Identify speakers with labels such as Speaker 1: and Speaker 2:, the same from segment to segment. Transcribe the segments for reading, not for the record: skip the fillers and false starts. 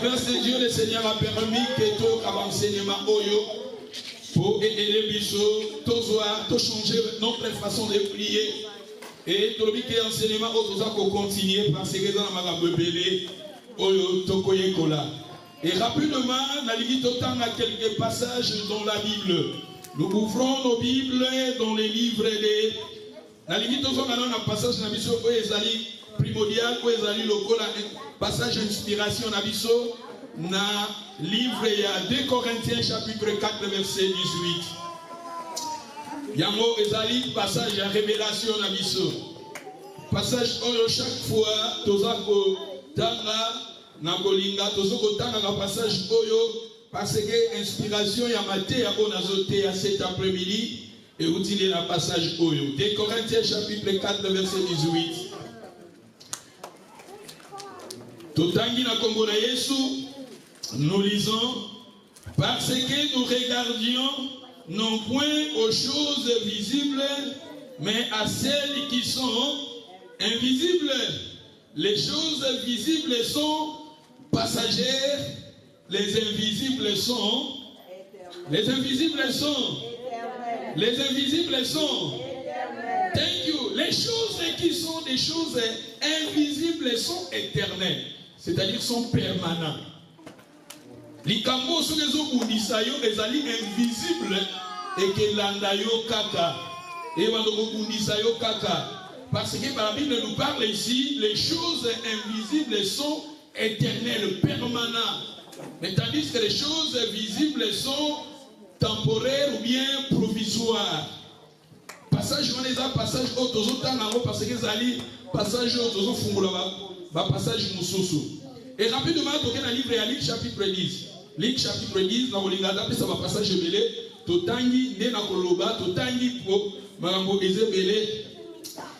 Speaker 1: grâce de Dieu, le Seigneur a permis que tout enseignement Oyo pour aider Bichot, tout changer notre façon de prier. Et tout le monde qui est enseignement Oyo continuer parce que dans la Magabele Oyo Tokoye Kola. Et rapidement, on a quelques passages dans la Bible. Nous ouvrons nos Bibles dans les livres de. Dans un passage dans la Bible primordial, où est le passage d'inspiration dans le livre de 2 Corinthiens, chapitre 4, verset 18. Yango ezali passage de révélation dans le passage où chaque fois, tozako tanga. Nakolinga tozoko tanga na passage oyo parce que inspiration ya maté ya onazoté à cet après-midi et utile la passage oyo 2 Corinthiens chapitre 4 verset 18. Totangi na kombo na Yesu, nous lisons parce que nous regardions non point aux choses visibles mais à celles qui sont invisibles. Les choses visibles sont passagères, les invisibles sont thank you. Les choses qui sont des choses invisibles sont éternelles, c'est-à-dire sont permanentes. Likambo sokezo kundisayo ezali invisible et que landayo kaka et wandoko kundisayo kaka. Parce que la Bible nous parle ici, les choses invisibles sont éternelles, permanentes. Mais tandis que les choses visibles sont temporaires ou bien provisoires. Passage, on les a passage parce que zali passage passage mususu. Et rapidement, on a livre à Luc chapitre 10. Luc chapitre 10, dans le ça va passage belé, totangi ne na koloba, totangi po marambo ezebele.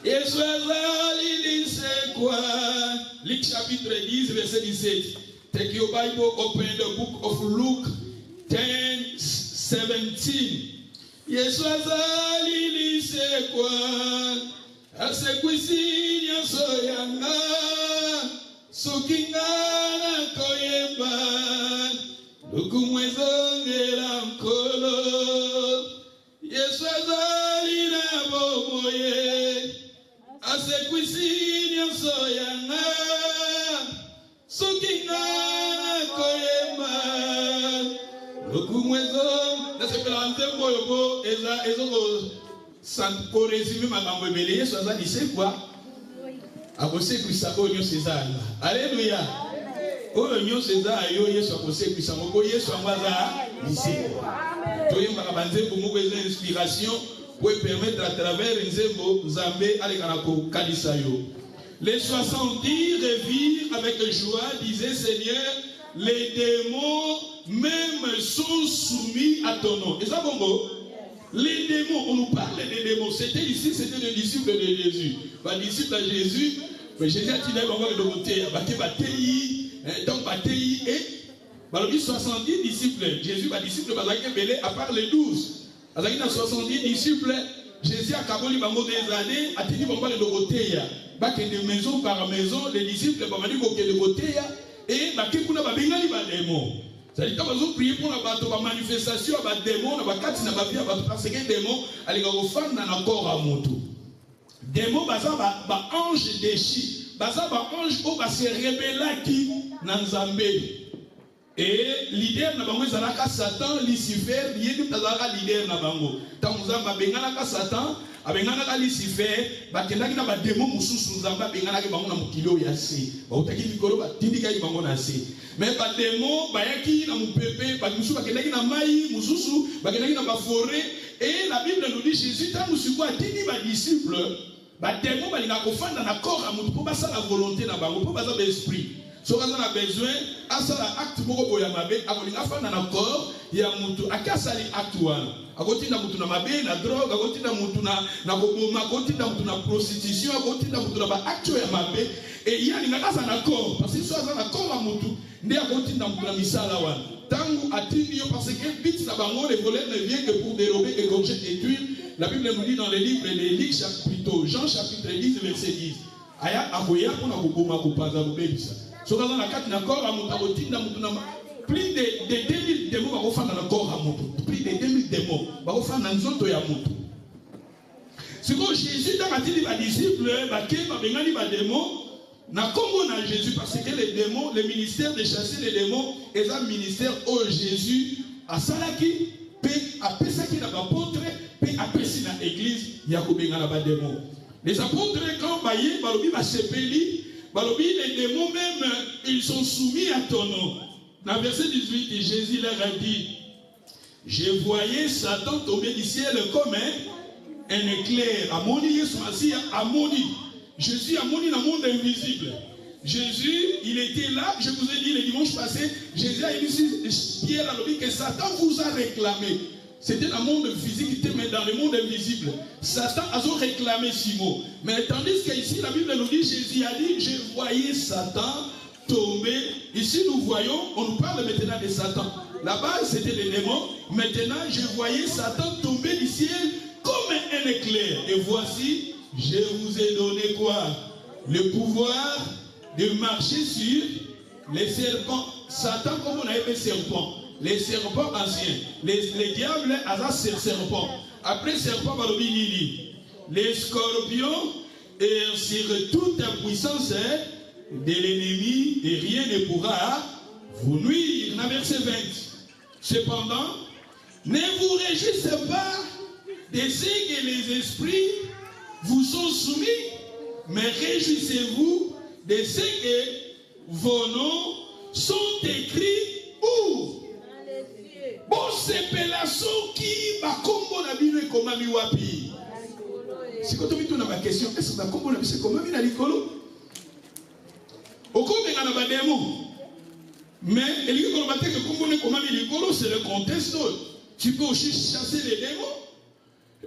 Speaker 1: Yesu azali c'est quoi? Luc chapitre 10 verset 17. Take your Bible, open the book of Luke 10:17. Yesu azali c'est quoi? Asekwisi nyoso yanga sukingana koyeba lukumwezongera nkolo. Yesu azali na bomoye asekwisi nyoso yanga sukingana koyeba lukumwezo. Nasepelante boyobo ezoko sanko résumé makambo ebele. Yesu azali c'est quoi? Akosekwisa oyo César. Alléluia. Oyo nyo César yo Yesu akosekwisa ngoko Yesu ambaza ici. Toyemba banzembo moko eza inspiration pour permettre à travers nzembo Nzambe alekanako kalisa yo. Les 70 revirent avec joie, disaient Seigneur, les démons même sont soumis à ton nom. Et ça bongo? Les démons, on nous parle des démons. C'était ici, c'était les disciples de Jésus. Les disciples de Jésus, Jésus a dit de côté, donc bataille et 70 disciples. Jésus va disciples à part les 12. Il y a 70 disciples. Jésus a kaboli bango des années, a tenu bango de côté. De maison par maison, les disciples vont dire de côté et bakekuna babengali ba démons. C'est-à-dire que vous priez pour la manifestation des démons, parce que les démons, ils sont dans le corps à moto. Les démons, ils sont des anges déchis. Ils sont des anges qui se rebellent qui dans Zambé. Et leader na bango ezalaka Satan, Lucifer, yédi tazalaka leader na bango. Tango Nzamba benganaka Satan, abenganaka Lucifer, bakendaki na ba démon mususu Nzamba benganaki bango na mokilo ya se. Bautaki likolo batindika bango na se. Mais ba démon bayaki na mupepe, ba mususu bakendaki na mai, mususu bakendaki na ba forêt. Et la Bible nous dit Jésus tango siko atindi ba disciples, ba démon balinga kofanda na corps à mutu po basa la volonté na bango, po basa ba esprit. Si on a besoin, à ça l'acte pour que mabe, à mon enfant dans le corps, il y a mutu, à qui ça l'acte one. À côté d'un mutu na mabe, na drogue, à côté d'un mutu na boboma, à côté d'un mutu na prostitution, à côté d'un mutu na ba acte ya mabe, et il y a une grâce à l'accord, parce que soit dans l'accord à mutu, né à côté d'un mutu na misala one. Tango atini parce que bit na bango les voleurs ne viennent que pour dérober, égorger et tuer. La Bible nous dit dans les livres de Luc chapitre Jean chapitre 10 verset 10. Aya akoya pour na boboma ko panza bobebisa. Ce qu'on a la carte d'accord à Moutabotina, plus de 2000 démons va refaire dans le corps à Moutou. Plus de 2000 démons va refaire dans le zoto à Moutou. C'est que Jésus, dans la télé, les disciples, les démons, n'a comme Jésus, parce que les démons, le ministère de chasser les démons, est un ministère où Jésus a salaki, a pesaki dans l'apôtre, a pesaki dans l'église, il y a des démons. Les apôtres, quand Baye, Balobi, Basepeli, Balobi, les démons même, ils sont soumis à ton nom. Dans le verset 18, Jésus leur a dit, je voyais Satan tomber du ciel comme un éclair. Amoni, Yesu, Amoni. Jésus a moni dans le monde invisible. Jésus, il était là, je vous ai dit le dimanche passé, Jésus a dit, Pierre a dit que Satan vous a réclamé. C'était dans le monde physique, mais dans le monde invisible. Satan a réclamé Simon. Mais tandis qu'ici, la Bible nous dit, Jésus a dit, je voyais Satan tomber. Ici, nous voyons, on nous parle maintenant de Satan. Là-bas, c'était les démons. Maintenant, je voyais Satan tomber du ciel comme un éclair. Et voici, je vous ai donné quoi? Le pouvoir de marcher sur les serpents. Satan, comme on a appelé serpent. Les serpents anciens. Les diables, c'est serpent. Après serpent, les scorpions et sur toute la puissance de l'ennemi, et rien ne pourra vous nuire. Dans verset 20. Cependant, ne vous réjouissez pas de ce que les esprits vous sont soumis, mais réjouissez-vous de ce que vos noms sont écrits où? Bon, c'est Pélasso qui va combo la Bible comme ami wapi. Si quand on a ma question, est-ce que va combo la Bible comme ami na likolo? Au cours de la démon, mais il y a que combo comme ami likolo, c'est le contexte. Tu peux aussi chasser les démons,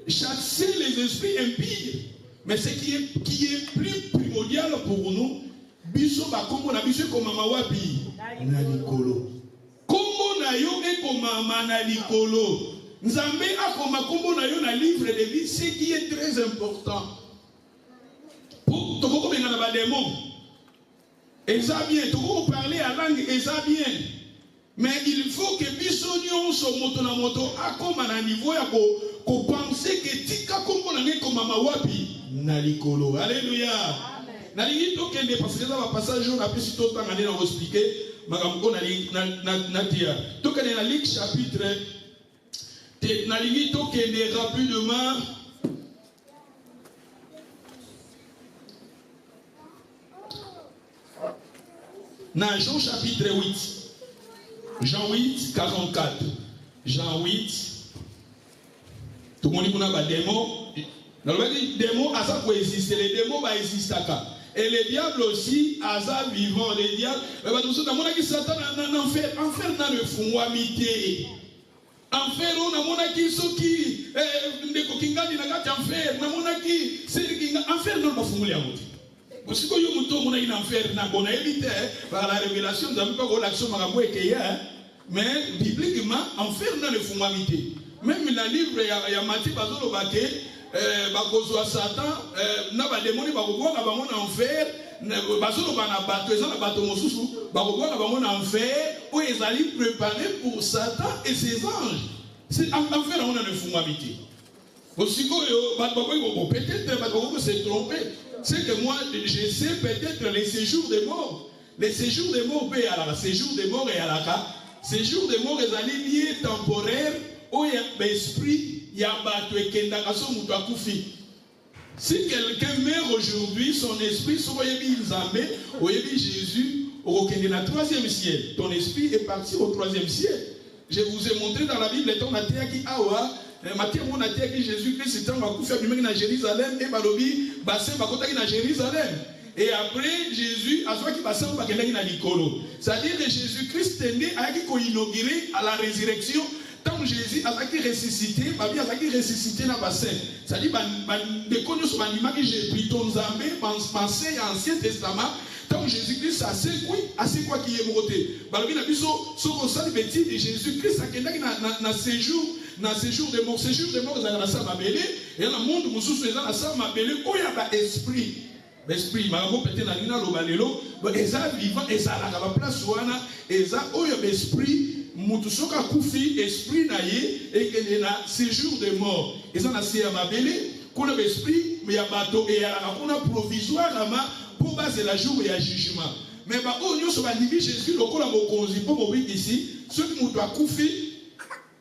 Speaker 1: chasser les esprits impies. Mais ce qui est plus primordial pour nous, biso ba kombo na biso comme mama wapi na likolo. Kombo na yo e comme mama na likolo. Nzambe akoma kombo na yo na livre de vie, ce qui est très important. Pour toko benga na ba démon. Eza bien, toko parler à langue eza bien. Mais il faut que biso nyonso moto na moto akoma na niveau ya ko penser que tika kombo na ngai comme mama wapi na likolo. Alléluia. Nalingi tokende parce que ça va passer jour après si tout temps aller nous expliquer makambo na tia. Tokende na Luc chapitre nalingi tokende rapidement na Jean chapitre 8. Jean 8 44. Jean 8. Tout le monde dit qu'on a des démons. Les démons, à ça pour exister. Les démons vont exister. Et les diables aussi, à ça vivant. Les diables, Satan en enfer dans le fond, amitié. Enfer, on a mon qui sont qui, ne kokingani na gati enfer, na mon qui, c'est qui enfer dans le fond, parce que yo muto mona ina enfer na bona éviter par la révélation nous avons pas l'action makambo ekeya mais bibliquement enfer dans le fond amitié. Même la livre ya Matthieu bazolo bake bakozwa Satan na ba démoni bakobwa na bango na enfer bazolo bana bato ezana bato mosusu bakobwa na bango na enfer où ils allaient préparer pour Satan et ses anges. C'est enfer on a le fond amitié. Aussi peut-être bato se tromper. C'est que moi, je sais peut-être les séjours des morts. Les séjours des morts, séjour des morts et à la cas. Séjour des morts, ils allaient liés temporaires où il y a l'esprit, il y a bateau et kendakaso mutakufi. Si quelqu'un meurt aujourd'hui, son esprit, soit Jésus, au troisième ciel. Ton esprit est parti au troisième ciel. Je vous ai montré dans la Bible, étant maté qui awa. Matthieu mon a dit que Jésus-Christ était en couffé à Jérusalem et Balobi bassin bakotaki na Jérusalem et après Jésus a soit qui bassin bakendaki na likolo. C'est-à-dire que Jésus-Christ tendait à qui inaugurer à la résurrection tant Jésus a qui ressuscité, babi a qui ressuscité na bassin. C'est-à-dire de connu sur l'anima que j'ai pris ton Zambé pensé Ancien Testament tant Jésus-Christ a c'est quoi qui est monté. Balobi na biso soko sali bêtise de Jésus-Christ a kendaki na séjour. Dans ce séjour de mort, ils ont la salle mabélé, et dans le monde, ils ont la salle mabélé, où il y a l'esprit. L'esprit, maman peut-être na lina lobalelo, eza vivant, eza la place wana, eza oyo l'esprit, mutusoka kufi, esprit na ye, et que na séjour de mort. Eza na siya mabele, kuna l'esprit, mais ya bato, et ya la kuna provisoire, pour base la jour et ya jugement. Mais bah, oh, nous sommes animés Jésus, le col à mon conzi, pour mourir ici, ceux qui m'ont kufi,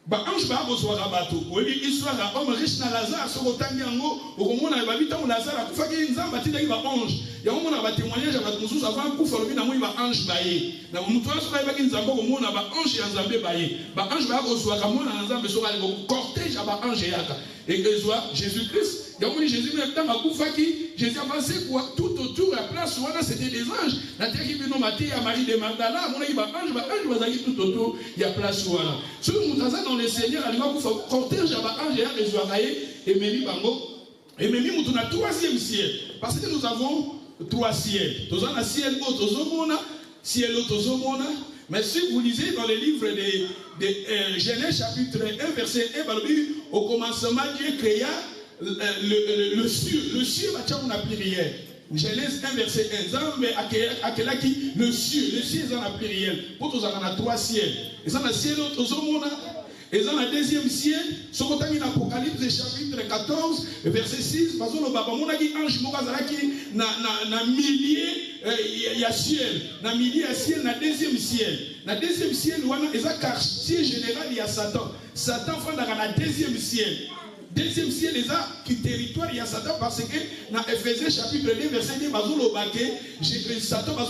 Speaker 1: bah, ange va besoin à bateau. Oui, histoire à homme riche na Lazare, sur le tangiango, au moment où on a habité au Lazare, à Koufa qui est un bâti d'Aïba ange. Il y a un moment où on a témoignage à Batmoussous avant Koufa, le bina mouiba ange baye. Dans mon toit, sur la Zambo, au moment où on a ange et un zambé baye. Bah, ange va besoin à mon anzambe sur le cortège à ange et yaka. Et que soit Jésus-Christ, il y a un Jésus, mais dans ma Koufa qui, Jésus a pensé quoi, tout autour de la place, c'était des anges. La terre qui vient mater à Marie de Magdala, mon aïe, ange va aller tout autour, il y a place, voilà. Ce que nous avons dans le Seigneur, il va vous cortège à ange et Mémi Bango. Et Mémi, nous avons 3e ciel. Parce que nous avons 3 ciels. Nous avons un ciel autozomona, ciel autozomona. Mais si vous lisez dans les livres de Genèse chapitre 1, verset 1, au commencement, Dieu créa le ciel. Le ciel va faire une plurielle. Genèse 1, verset 1. Le ciel est en pluriel. Pour nous avons 3 ciels. Et ça, le ciel autozomona. Et dans le 2e ciel, ce qu'on a mis dans l'Apocalypse chapitre 14, verset 6, parce que le Baba Monaki ange Mokazaraki na millier y a ciel, na millier à ciel, na 2e ciel. Na 2e ciel, il y a un quartier général, il y a Satan. Satan fait dans la 2e ciel. 2e ciel, il y a un territoire, il y a Satan, parce que dans Ephésiens chapitre 2, verset 2, Satan va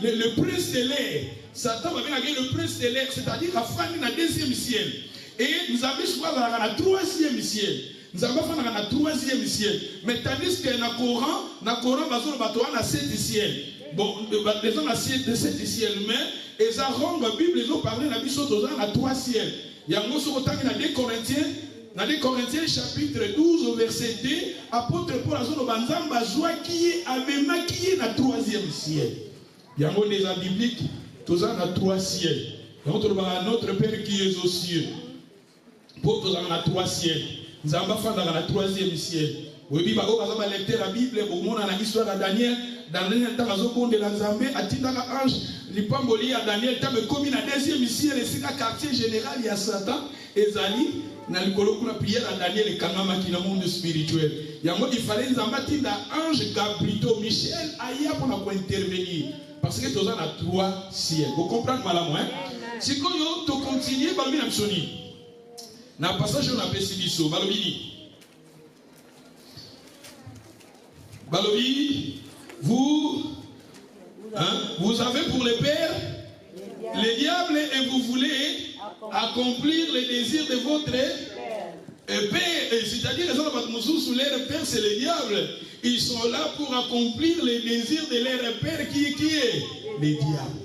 Speaker 1: le prince de l'air. Satan va venir le prince de l'air, c'est-à-dire la famille dans le 2e ciel. Et nous avons choisi dans le 3e ciel. Nous avons fait dans le 3e ciel. Mais tandis que dans le Coran, dans le 7e ciel. Bon, les gens dans le 7e ciel, mais ils ont la Bible, ils ont parlé dans le 3 ciel. Il y a un mot sur le temps dans 2 Corinthiens. Dans les Corinthiens chapitre 12 au verset 2, apôtre Paul a dit Banzamba joie qui est Abema qui est dans le 3e ciel. Il y a un mot des bibliques, tous dans le 3 ciel. Notre Père qui est aux cieux. Pour tous dans le 3 ciel. Nous avons fait dans le 3e ciel. Oui, bah, on va lire la Bible, au monde dans l'histoire de Daniel. Dans le temps de la Zambie, à Tindara Ange, l'Ipamboli à Daniel, tant que comme il a 2e ciel, et c'est un quartier général, il y a Satan, et Zali. Dans le prière à Daniel et Kanama qui est dans le monde spirituel. Il fallait les embâtir d'ange Gabriel Michel Aya pour intervenir. Parce que nous avons 3 ciels. Vous comprenez mal à moi? Si vous continuez, vous allez vous dans le passage, on appelle Sibiso. Balobi, vous avez pour le Père le diable et vous voulez accomplir les désirs de votre Père. C'est-à-dire les gens sous leur Père, c'est le diable. Ils sont là pour accomplir les désirs de leur Père qui est le diable.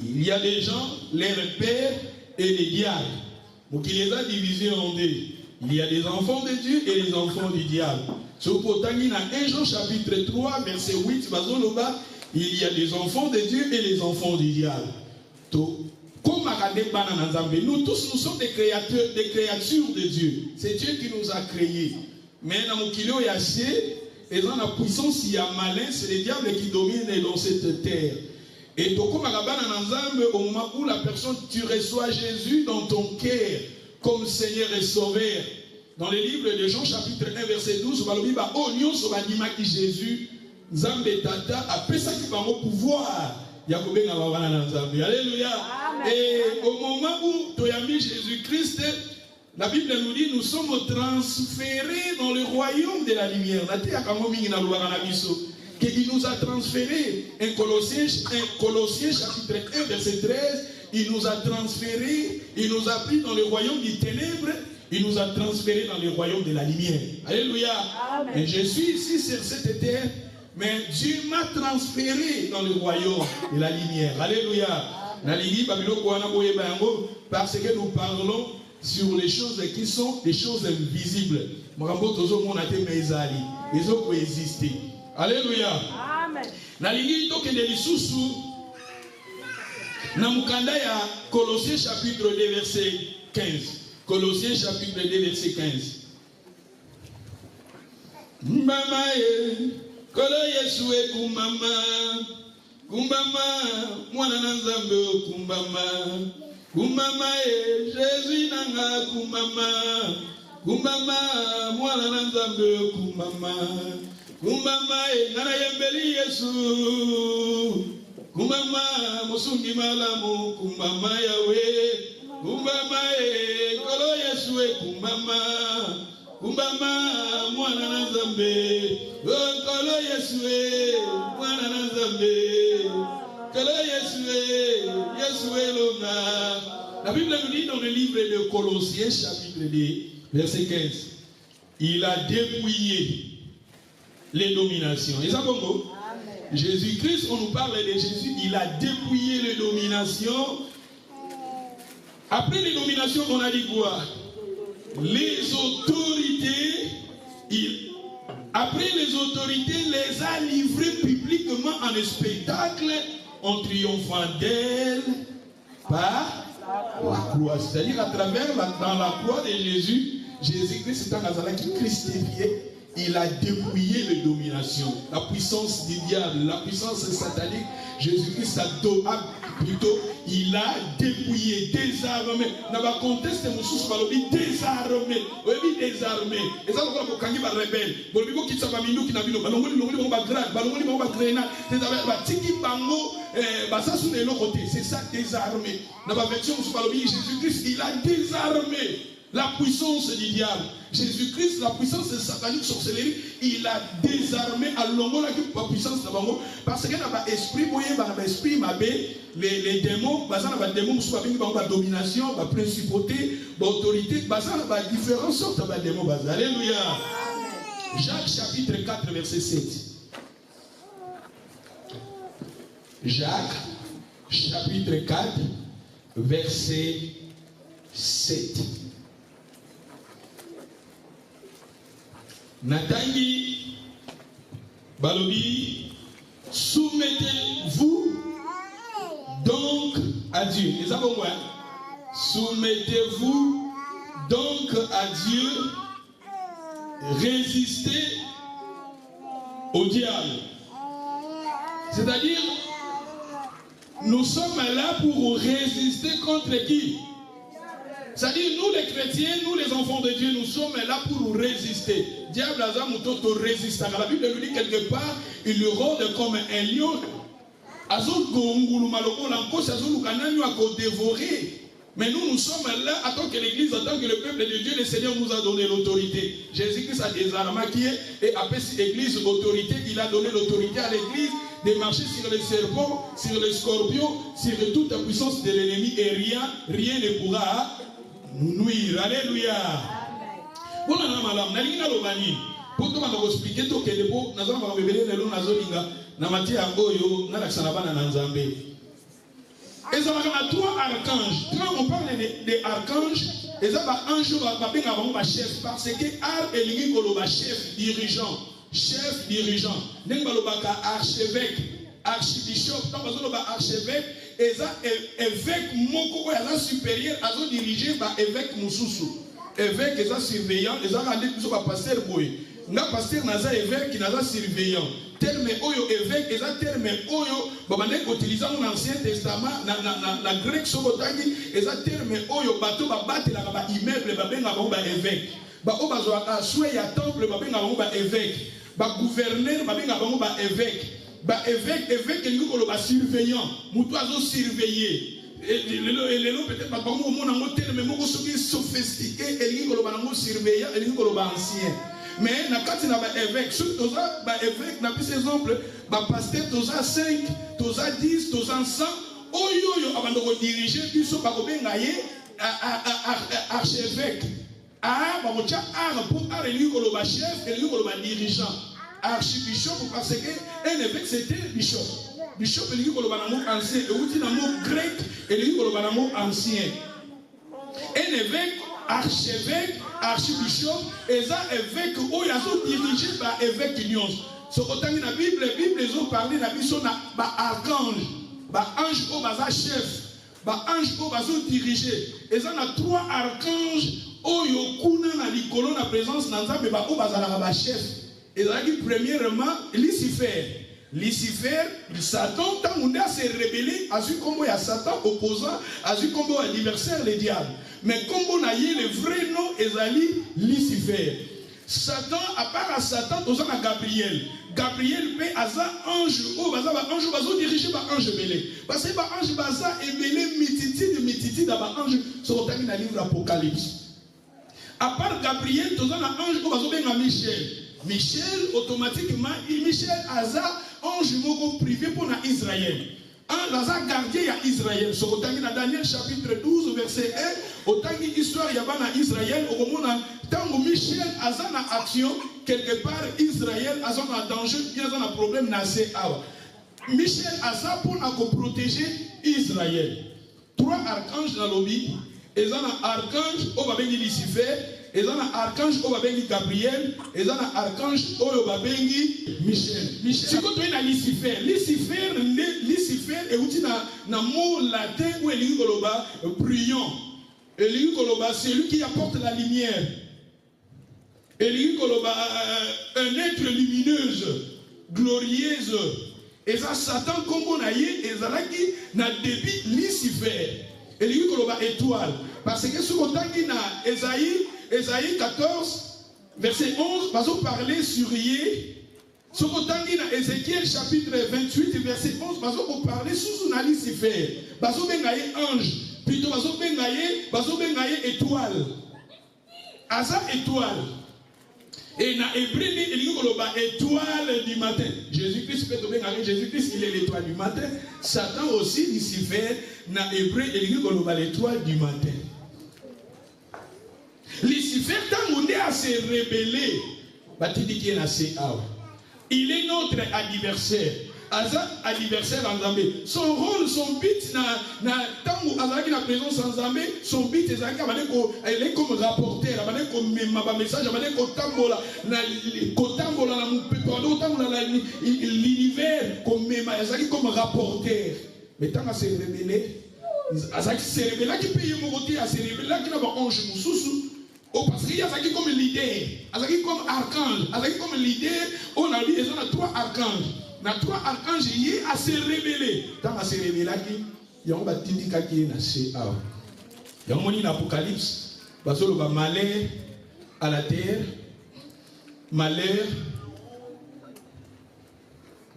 Speaker 1: Il y a des gens, leur Père et les diables. Donc il les a divisés en 2. Il y a des enfants de Dieu et les enfants du diable. Sur Potani, dans 1 Jean chapitre 3, verset 8, il y a des enfants de Dieu et les enfants du diable. Nous tous, nous sommes des créatures de Dieu. C'est Dieu qui nous a créés. Mais dans mon kilo et acier, et dans la puissance, il y a malin, c'est le diable qui domine dans cette terre. Et donc, au moment où la personne, tu reçois Jésus dans ton cœur comme Seigneur et Sauveur. Dans les livres de Jean, chapitre 1, verset 12, on va dire, oh, nous sommes Jésus, Zambé Tata, après ça qui va au pouvoir. Alléluia. Et au moment où tu as mis Jésus-Christ, la Bible nous dit nous sommes transférés dans le royaume de la lumière. Il nous a transférés. Un Colossiens chapitre 1, verset 13, il nous a transférés, il nous a pris dans le royaume des ténèbres, il nous a transférés dans le royaume de la lumière. Alléluia. Amen. Et je suis ici sur cette terre. Mais Dieu m'a transféré dans le royaume de la lumière. Alléluia. Parce que nous parlons sur les choses qui sont des choses invisibles. Ils ont coexisté. Alléluia. Amen. Colossiens chapitre 2 verset 15. Colossiens chapitre 2 verset 15. Mama ye, kolo Yesue kumbama, kumbama, mwana nanzambe kumbama, kumbama ye, Jésus nanga kumbama, kumbama, mwana nanzambe kumbama, kumbama ye, nana yembeli Yesu, kumbama, musungi malamu, kumbama yawe, kumbama ye, kolo Yesue kumbama. Kumbama mwana na Nzambe, kolo Yesue mwana na Nzambe, kolo Yesue longa. La Bible nous dit dans le livre de Colossiens chapitre 2 verset 15, il a dépouillé les dominations. Et ça bon? Jésus-Christ, on nous parle de Jésus, il a dépouillé les dominations. Après les dominations, on a dit quoi? Les autorités, après les autorités, les a livrées publiquement en spectacle en triomphant d'elle par la croix. C'est-à-dire à travers dans la croix de Jésus, Jésus-Christ est un Nazareth qui christifié. Il a dépouillé les dominations, la puissance du diable, la puissance satanique. Jésus-Christ plutôt, il a dépouillé, désarmé. Dans le contexte de Moussous, désarmé. Oui, désarmé. Et ça, on va quand il rebelle. Bon, il faut qu'il s'en va minou qui n'a pas c'est ça, désarmé. Dans la version Jésus-Christ, il a désarmé la puissance du diable. Jésus-Christ, la puissance de satanique sorcellerie, il a désarmé à longo la puissance de bango parce que dans l'esprit moyen, dans l'esprit mabé, les démons, dans les démons, soit la domination, la principauté, l'autorité, dans les différentes sortes de démons. Alléluia. Jacques chapitre 4 verset 7. Jacques chapitre 4 verset 7. Natangi Balobi, soumettez-vous donc à Dieu. Les avons moi. Soumettez-vous donc à Dieu. Résistez au diable. C'est-à-dire, nous sommes là pour résister contre qui? C'est-à-dire, nous les chrétiens, nous les enfants de Dieu, nous sommes là pour résister. Diable a résistant. La Bible nous dit quelque part, il rôde comme un lion. Mais nous sommes là, en tant que l'Église, en tant que le peuple de Dieu, le Seigneur nous a donné l'autorité. Jésus-Christ a désarmé et après l'Église, l'autorité, il a donné l'autorité à l'Église de marcher sur les serpents, sur les scorpions, sur toute la puissance de l'ennemi et rien ne pourra nous nuire. Alléluia. Pour nous expliquer tout que les beaux, nous avons révélé le nom Nazolinga, Namati Angoyo, Nalaxanabana Nanzambe. Et ça va avoir 3 archanges. Quand on parle des archanges, et ça va un jour avoir un chef, parce que Ar et Lingolo chef dirigeant. Chef dirigeant. Nengalobaka archevêque, archibishop, tant que archevêque, et ça évêque Moko, et ça supérieur, à ça dirigé par évêque Moussoussou. Évêque, et ça surveillant, et ça rendu tout ça pasteur Boy. N'a pasteur Naza évêque qui Naza surveillant. Terme oyo évêque, et ça terme oyo, babane utilisant l'Ancien Testament, na grec sobotangi, et ça terme oyo, bateau babate la ba immeuble, babenga ba évêque. Ba obazo aswe ya temple, babenga ba évêque. Ba gouverneur, babenga ba évêque. Ba évêque, il y a surveillant, moutoiseau surveillé. Et peut-être pas comme on a un terme, mais on sophistiqué, et il y a surveillant, et il y a ancien. Mais quand il y a un évêque, surtout un évêque, n'a plus exemple, un pasteur, tu as 5, tu as 10, tu as 100, avant de diriger, tu as archevêque. Pour un chef, et un dirigeant. Archibishop, parce qu'un évêque c'était bishop. Bishop, il y a un mot ancien, et il y a un mot grec, et il y a un mot ancien. Un évêque, archevêque, archibishop, et ça évêque, où il y a dirigé par évêque union. Ce côté de la Bible, ils ont parlé de la mission d'archange, ange au bas chef, ange au bas dirigé. Et ça, on a 3 archanges, où il y a la présence dans la chef. ezalaki premièrement Lucifer. Lucifer, Satan, tant on a s'est rebellé, a vu comment il y a Satan opposant, a vu comment adversaire le diable. Mais comme on a eu le vrai nom, ezali Lucifer. Satan, à part à Satan, on a Gabriel. Gabriel paie à ça ange, oh, baza ange, bazo dirigé par ange belé. Parce que par ange baza et belé mititi dans ange, sur le livre d'Apocalypse. À part Gabriel, on a ange, oh, bazo ben Michel. Michel, automatiquement, Michel Aza, ange moko privé pour Israël. Un Aza gardien à Israël. Sur autant dans Daniel chapitre 12, verset 1, autant d'histoire y a dans Israël, au moment où Michel Aza en action, quelque part Israël Aza en danger, il y a un problème nassé. Michel Aza pour protéger Israël. 3 archanges dans l'objet, et un archange au babengi Lucifer. Et un archange au babengi Gabriel, et un archange au babengi Michel. Si vous avez Lucifer, Lucifer est outil dans mot latin où il y a brillant. C'est lui qui apporte la lumière. Il y a un être lumineuse, glorieuse. Et ça, Satan, comme on a eu, et ça n'a débit Lucifer. Et il y a étoile. Parce que ce qu'on a dit dans Ésaïe 14, verset 11, va parler sur Yé. Ce qu'on a dit dans Ézéchiel chapitre 28, verset 11, va parler sous un Lucifer. Va bengaye ange. Plutôt va bengaye étoile. Asa étoile. Et dans Hébreu, il y a étoile du matin. Jésus-Christ peut tomber avec Jésus-Christ, il est l'étoile du matin. Satan aussi, Lucifer, dans Hébreu, il y a l'étoile du matin. Lucifer, tant qu'on est à se rebeller, il est notre adversaire. Adversaire en Zambé. Son rôle, son but, tant qu'on a la présence en Zambé, son but est comme rapporteur, comme message, l'univers comme rapporteur. Mais tant qu'on s'est révélé, c'est révélé qui paye mon côté, c'est révélé qui n'a pas ange moussous. Parce qu'il y a qui comme leader, comme archange, comme leader, on a dit, ils ont 3 archanges. Dans 3 archanges, il y a à se révéler. Tant à se révéler, il y a un bâtiment qui est nassé. Il y a un moment dans l'Apocalypse, parce qu'il y a malheur à la terre, malheur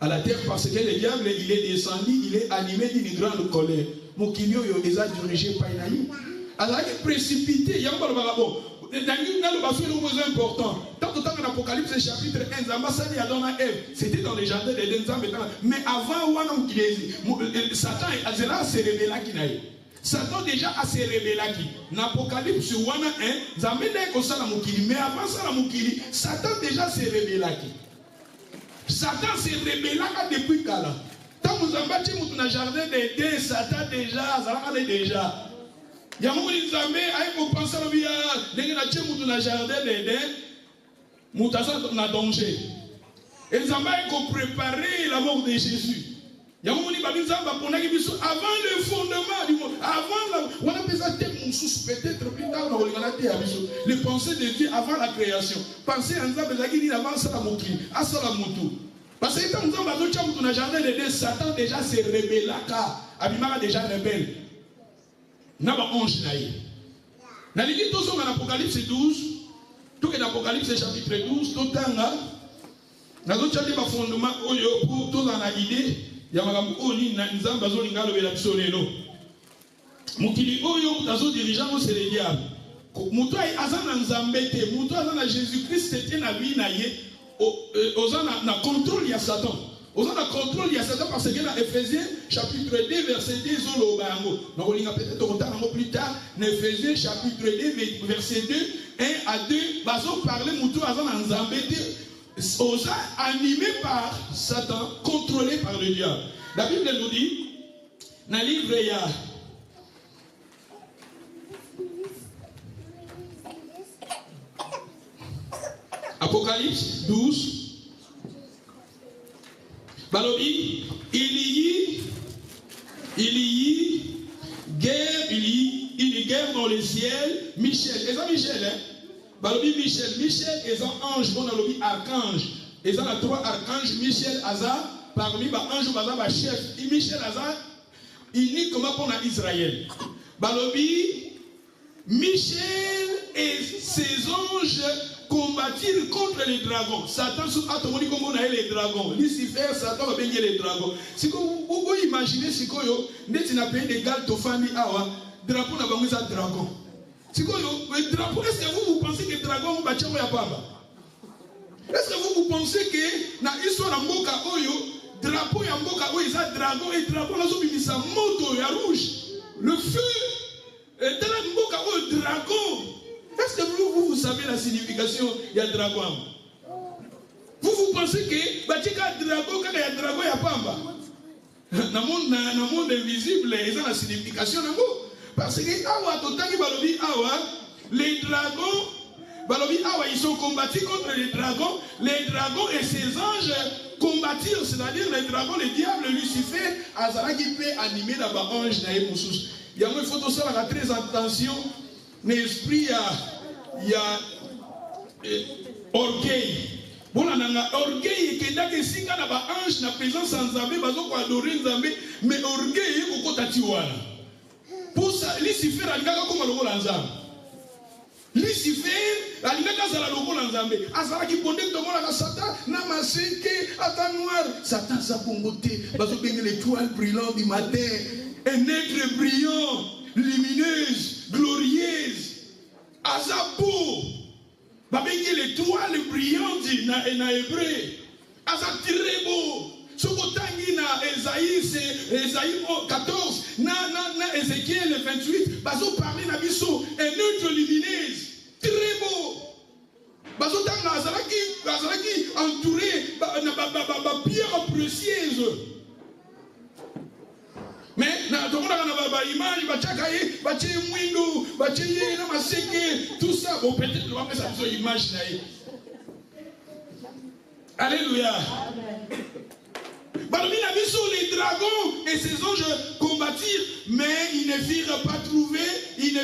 Speaker 1: à la terre, parce que le diable, il est descendu, il est animé d'une grande colère. Mon kilio, il a dirigé par Inaï. Alors, il est précipité, il y a un bon. Dans le bassin, le important. Tant que dans l'Apocalypse chapitre 1, Zambasani Adam et Ève, c'était dans les jardins d'Éden. Mais avant, Satan s'est révélé qui n'a eu. Satan déjà a s'est révélé qui. Dans l'Apocalypse 1, Zambé n'est qu'au Salamukili. Mais avant Salamukili, Satan déjà s'est révélé qui. Satan s'est révélé depuis Kala. Tant que vous avez bâti dans jardin d'Éden, Satan déjà, Zambé déjà. Il y a un moment où ils ont pensé à la vie, jardin d'Éden, ils ont danger. Ils ont préparé la mort de Jésus. Il y a un moment où ils ont avant le fondement du monde, avant on appelle ça peut-être plus tard, les pensées de Dieu avant la création. Pensez à Nzambe avant Salamoki, à Salamutu. Parce que quand nous avons dans le jardin d'Éden, Satan déjà s'est rebellé, car Abimara déjà rebelle. N'a pas ange naïe. Dans l'Apocalypse 12, tout est l'Apocalypse chapitre 12, tout le temps, dans le fondement, pour tous en idée, il y a un oni Nzamba Zolingalo et la Psoleno. Mukili Oyo, dans le dirigeant, c'est le diable. Moutoua Azan Nzambete, Moutoua Azan Jésus-Christ, c'était la vie naïe, Ozan na contrôle, il y a Satan. Aux gens de contrôle, il y a Satan parce que dans Ephésiens chapitre 2, verset 2, donc on l'a peut-être un plus tard, dans Ephésiens chapitre 2, verset 2, 1 à 2, on parle Moutou Azan en Zambété, aux gens animés par Satan, contrôlés par le diable. La Bible nous dit, dans le livre, il y a Apocalypse 12. Balobi, il y a guerre dans le ciel. Michel, et ça Michel, hein? Balobi Michel et un ange, on a l'obi archange. Et ça, les 3 archanges, Michel, Hazar, parmi les anges, les chef. Michel, Hazar, uniquement pour Israël. Balobi, Michel et ses anges combattirent contre les dragons. Satan, les dragons. Lucifer, Satan va baigner les dragons. Si vous imaginez, si vous avez des gars de famille, drapeau n'a pas mis un dragon. Si vous le drapeau, est-ce que vous pensez que le dragon va battre à Pamba? Est-ce que vous pensez que dans l'histoire de Mboka Oyo, drapeau ya Mboka Oyo, il y a un dragon et le dragon là, il y a moto, il y a rouge. Le feu, et dans la Mboka Oyo, dragon. Est-ce que vous savez la signification du dragon? Vous pensez que Batika dragon, quand il y a dragon, il y a Pamba. Dans le monde invisible, il y a la signification. Parce que les dragons, ils sont combattus contre les dragons et ces anges combattirent, c'est-à-dire les dragons, les diables, Lucifer, Azara qui peut animer d'abord ange naïe moussous. Il y a une photo ça la très attention, l'esprit il y a orgueil. Bon nanga orgueil et que que singa na ba ange na présence en Nzambe bazo ko adorer Nzambe mais orgueil ko kotati wana. Pour ça Lucifer alingaka comme lokola Nzambe. Lucifer alingaka zala lokola Nzambe. Azala ki bonde to mona ka Satan na maseke ata noir. Satan sa bongote bazo benga l'étoile brillante du matin, un être brillant, lumineuse, glorieuse. Azapo babengi l'étoile brillante na hébreu. Très beau. Ce que na Esaïe, c'est Esaïe 14, na Ézéchiel 28, bazo parler na biso, un autre lumineuse. Très beau. Bazo tang na azalaki entouré na pierre précieuse. Mais na tomona na image bachakaye bache mwindo bache na maseke tout ça bon peut-être on va mettre ça sur image là. Alléluia. Parmi les dragons et ces anges combattirent, mais ils ne firent pas trouver, ils ne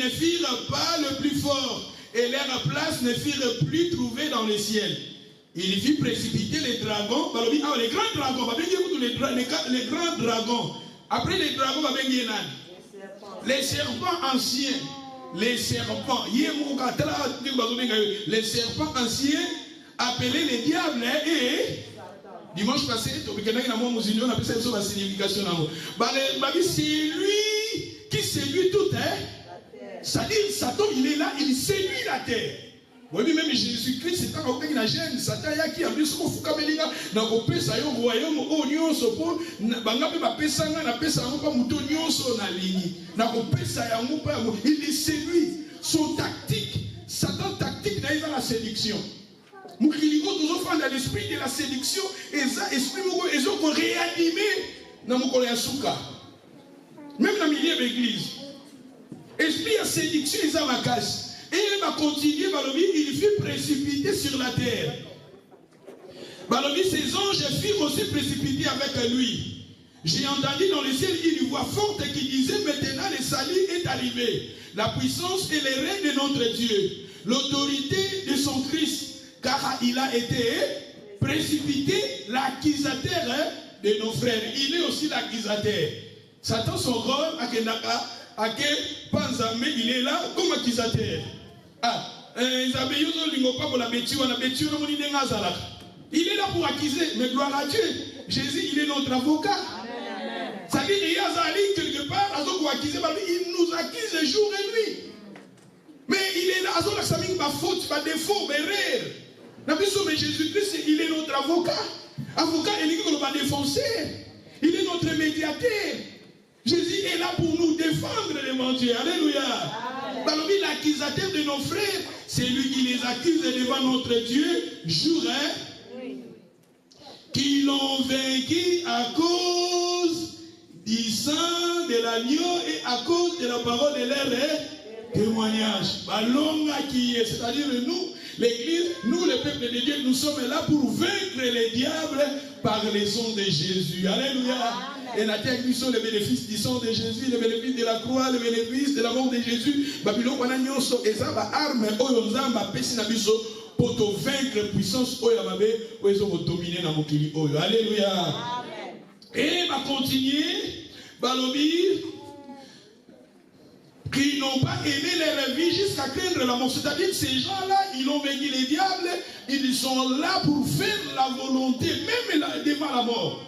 Speaker 1: firent pas le plus fort, et leur place ne firent plus trouver dans le ciel. Il fit précipiter les dragons, les grands dragons, les grands dragons. Après les dragons, les serpents anciens, les serpents anciens appelés les diables et dimanche passé, c'est lui qui séduit tout, c'est-à-dire Satan il est là, il séduit la terre. Oui, même Jésus-Christ, c'est quand on a gêne, Satan qui a vu ce qu'on fait, il a royaume au nyonso pour il séduit. Son tactique, Satan tactique dans la séduction. Nous toujours dans l'esprit de la séduction et ça esprit ils ont réanimé dans mon collègue Souka. Même dans le milieu de l'église. Esprit de séduction ils ont ma casse. Et il va continuer, il fut précipité sur la terre. Ces anges furent aussi précipités avec lui. J'ai entendu dans le ciel une voix forte qui disait maintenant le salut est arrivé. La puissance et les règnes de notre Dieu. L'autorité de son Christ. Car il a été précipité, l'accusateur de nos frères. Il est aussi l'accusateur. Satan, son rôle, il est là comme accusateur. Il est là pour accuser, mais gloire à Dieu. Jésus, il est notre avocat. Ça veut dire qu'il y a quelque part, il nous accuse jour et nuit. Mais il est là, ma faute, ma défaut, mes erreurs. Mais Jésus-Christ, il est notre avocat. Avocat, il est notre défenseur. Il est notre médiateur. Jésus est là pour nous défendre les mendiants. Alléluia. Parmi l'accusateur de nos frères, c'est lui qui les accuse devant notre Dieu, jour qui l'ont vaincu à cause du sang de l'agneau et à cause de la parole de leur témoignage. C'est-à-dire nous, l'Église, nous, le peuple de Dieu, nous sommes là pour vaincre les diables par les sons de Jésus. Alléluia. Et la terre qui sont les bénéfices du sang de Jésus, les bénéfices de la croix, les bénéfices de la mort de Jésus. Babylone, on a nyonso, et ça va arme, oyonzamba, pesi na biso, pour te vaincre puissance, oyamabe, oyo dominer na mokili, oyo. Alléluia. Et va continuer, balobi, qui n'ont pas aimé les vie jusqu'à craindre la mort. C'est-à-dire que ces gens-là, ils ont vaincu les diables, ils sont là pour faire la volonté, même devant la mort.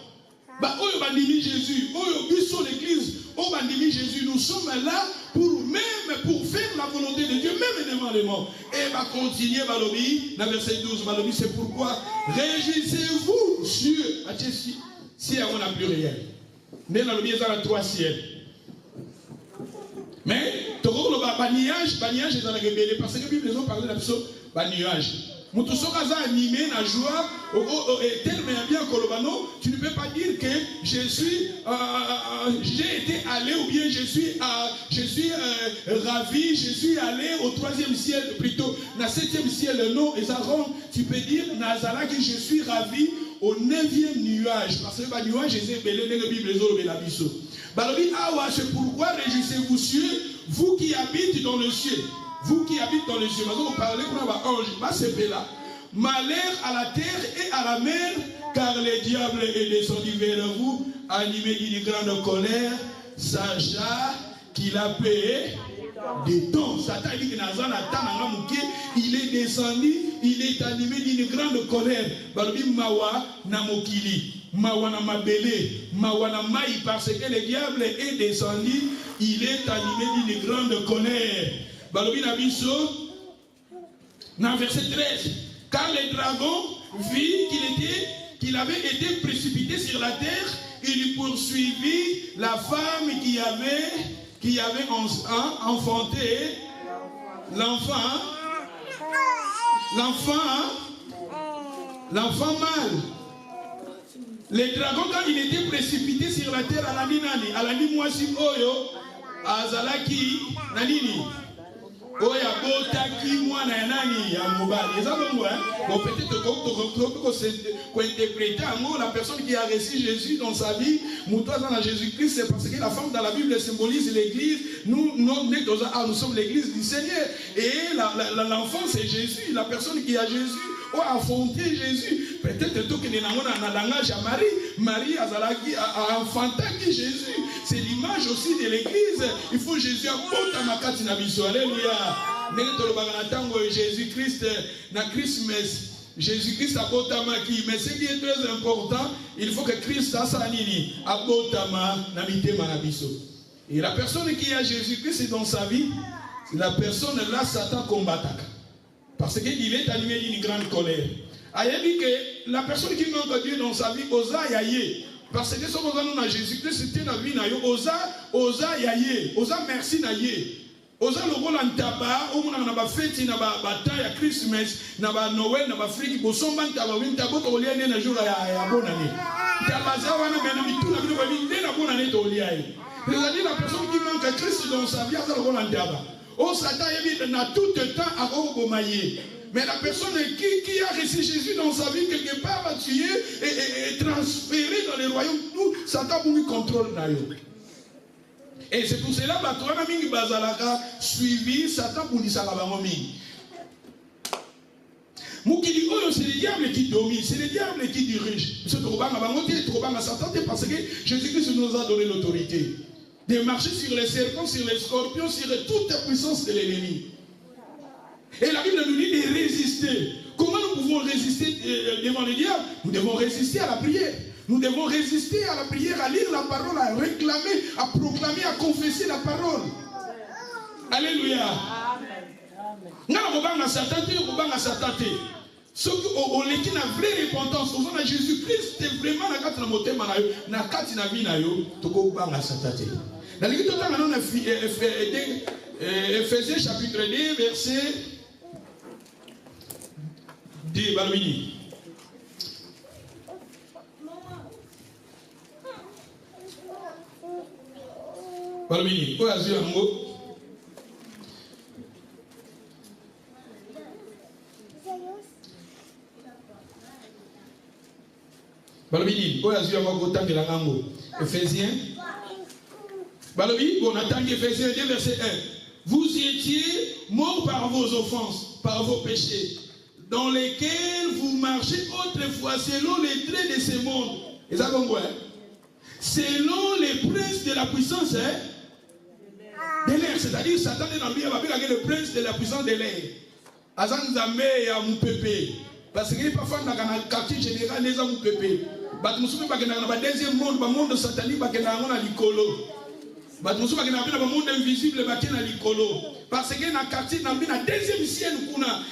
Speaker 1: Bah, oh, bandimi Jésus, oh, biso l'église, oh, bandimi Jésus, nous sommes là pour même pour faire la volonté de Dieu, même devant les morts. Et va continuer, balobi, dans verset 12, balobi, c'est pourquoi réjouissez-vous, cieux, si on n'a plus rien. Mais dans le biais dans la trois ciels. Mais, tu vois, le nuage est dans la rébellion. Parce que la Bible nous parle de la nuage. Mutu sokaza animé na joie, tellement bien kolobano, tu ne peux pas dire que j'ai été allé ou bien je suis ravi, je suis allé au 3e ciel, plutôt, na 7e ciel, non, et ça rend, tu peux dire, Nazala, que je suis ravi au 9e nuage, parce que le nuage, c'est belé, la Bible, les abisso. Balobi, awa, c'est pourquoi réjouissez-vous cieux, vous qui habitez dans le ciel. Vous qui habitez dans les cieux, vous parlez comme un ange, c'est là. Malheur à la terre et à la mer, car le diable est descendu vers vous, animé d'une grande colère, sachant qu'il a payé des temps. Satan dit que il est descendu, il est animé d'une grande colère. Balobi mawa na mokili, mawa na mabele, mawa na maï, parce que le diable est descendu, il est animé d'une grande colère. Balobi na biso, dans verset 13, quand le dragon vit qu'il avait été précipité sur la terre, il poursuivit la femme qui avait enfanté l'enfant mâle. Le dragon, quand il était précipité sur la terre, à la nuit, moi si oyo, azalaki, nanini. Oya botaki mwana ya nani ya mobali. Eza bongo hein. Bon peut-être qu'on interpréter en mot la personne qui a reçu Jésus dans sa vie, moutoise dans Jésus-Christ, c'est parce que la femme dans la Bible symbolise l'église. Nous sommes l'église du Seigneur. Et l'enfant c'est Jésus, la personne qui a Jésus. Ou affronter Jésus. Peut-être tout que nous avons dans le langage à Marie. Marie a enfanté Jésus. C'est l'image aussi de l'église. Il faut Jésus apporter ma carte na biso. Alléluia. Jésus-Christ, na Christmas. Jésus-Christ apporte ma qui. Mais ce qui est très important, il faut que Christ apporte na mitema na biso. Et la personne qui a Jésus-Christ dans sa vie, la personne là, Satan combattra. Parce qu'il est animé d'une grande colère. Il a dit que la personne qui manque Dieu dans sa vie, osa yaye. Parce que ce qu'on a Jésus-Christ, c'était la vie, osa yaye, osa merci naye. Osa le rôle en tabac, on a une fête, on a une bataille à Christmas, on a Noël, on a fric, on a un tabac, on a un tabac, on a un jour à bonne année. Tabaza, on a un tout la vie, on a bonne année. C'est-à-dire la personne qui manque Christ dans sa vie, elle a le rôle en tabac. Oh, Satan a tout le temps à Obomaye. Mais la personne qui a reçu Jésus dans sa vie, quelque part, va tuer et transférer dans les royaumes. Nous, Satan nous contrôle. Et c'est pour cela que suivi Satan pour dire ça. C'est le diable qui domine, c'est le diable qui dirige. Parce que Jésus-Christ nous a donné l'autorité de marcher sur les serpents, sur les scorpions, sur toute la puissance de l'ennemi. Et la Bible nous dit de résister. Comment nous pouvons résister devant le diable? Nous devons résister à la prière. Nous devons résister à la prière, à lire la parole, à réclamer, à proclamer, à confesser la parole. Alléluia. Ce qui a vraie repentance, on a Jésus-Christ, c'est vraiment la carte de motema na carte na vie na yo, toko banga satate. Dans l'église total maintenant Ephésiens chapitre 2 verset 2 balmini. Balmini, quoi azur ngo? Balmini, quoi azur ngo tangela ngango? Éphésiens. On attend Éphésiens 2, verset 1. Vous étiez morts par vos offenses, par vos péchés, dans lesquels vous marchez autrefois selon les traits de ce monde. Et ça comme quoi? Selon les princes de la puissance de l'air. C'est-à-dire, Satan est dans le prince de la puissance de l'air. Azan Zame et Amoupépé. Parce que parfois, dans le quartier général, les Amoupépé. Dans le deuxième monde, le monde satanique, il y a un licolo. Dans le monde invisible, il y a un licolo. Parce que dans le quartier, dans le deuxième ciel,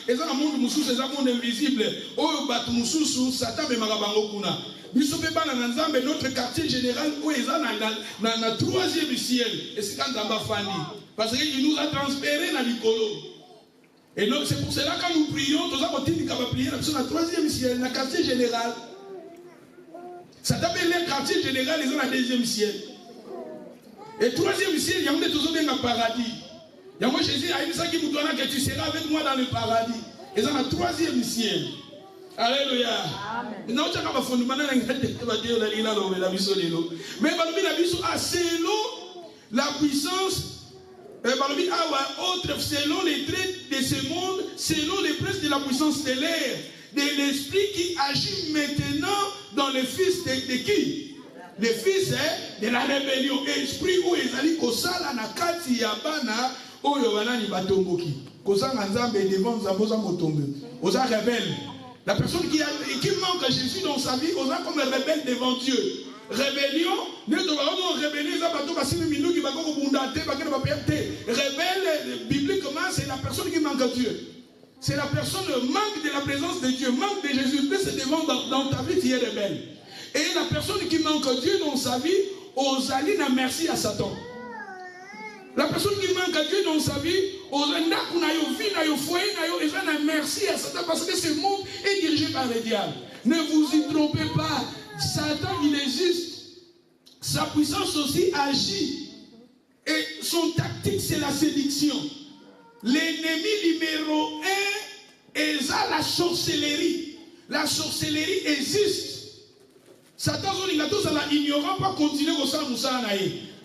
Speaker 1: il y a un monde invisible. Satan est notre quartier général où il est dans le troisième ciel. Et c'est quand on va fanny. Parce qu'il nous a transféré dans l'icolo. Et donc c'est pour cela que quand nous prions, nous avons prier dans le troisième ciel, dans le quartier général. Ça s'appelle le quartier général, ils sont dans le deuxième ciel. Et troisième ciel, il y a toujours dans le paradis. Il y a moi Jésus a dit ça qui vous donne que tu seras avec moi dans le paradis. Ils sont dans le troisième ciel. Alléluia. Mais selon la puissance, selon les traits de ce monde, selon les princes de la puissance de l'air, de l'esprit qui agit maintenant dans le fils de qui? Le fils de la rébellion. Esprit où ils allaient kosala na kati ya bana oyo banani batomboki. Kosanga nzambe devant nzamboza motombe. Oza rebelle. La personne qui manque à Jésus dans sa vie, osa comme rebelle devant Dieu. Rébellion, rebelle, bibliquement, c'est la personne qui manque à Dieu. C'est la personne qui manque de la présence de Dieu, manque de Jésus-Christ devant dans ta vie, tu es rebelle. Et la personne qui manque à Dieu dans sa vie, osali na merci à Satan. La personne qui manque à Dieu dans sa vie, merci à Satan parce que ce monde est dirigé par le diable. Ne vous y trompez pas. Satan, il existe. Sa puissance aussi agit. Et son tactique, c'est la séduction. L'ennemi numéro 1 est la sorcellerie. La sorcellerie existe. Satan, ignorant pas continuer au sang de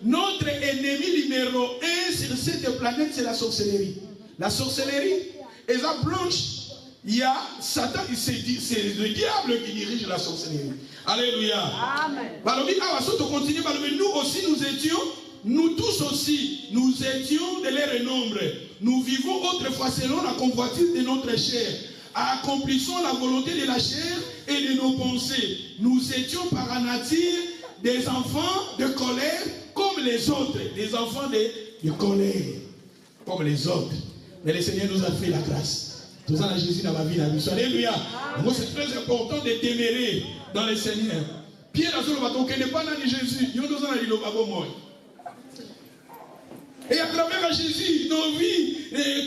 Speaker 1: notre ennemi numéro 1 sur cette planète, c'est la sorcellerie. La sorcellerie est la blanche. Il y a Satan, c'est le diable qui dirige la sorcellerie. Alléluia. Amen. Nous aussi, nous tous aussi, nous étions de leur nombre. Nous vivons autrefois selon la convoitise de notre chair, accomplissons la volonté de la chair et de nos pensées. Nous étions par nature des enfants de colère comme les autres. Des enfants de colère comme les autres. Mais le Seigneur nous a fait la grâce. Tout ça, Jésus dans ma vie, alléluia. Donc c'est très important de demeurer dans le Seigneur. Pierre a dit qu'on n'est pas dans Jésus. Et à travers Jésus, nos vies,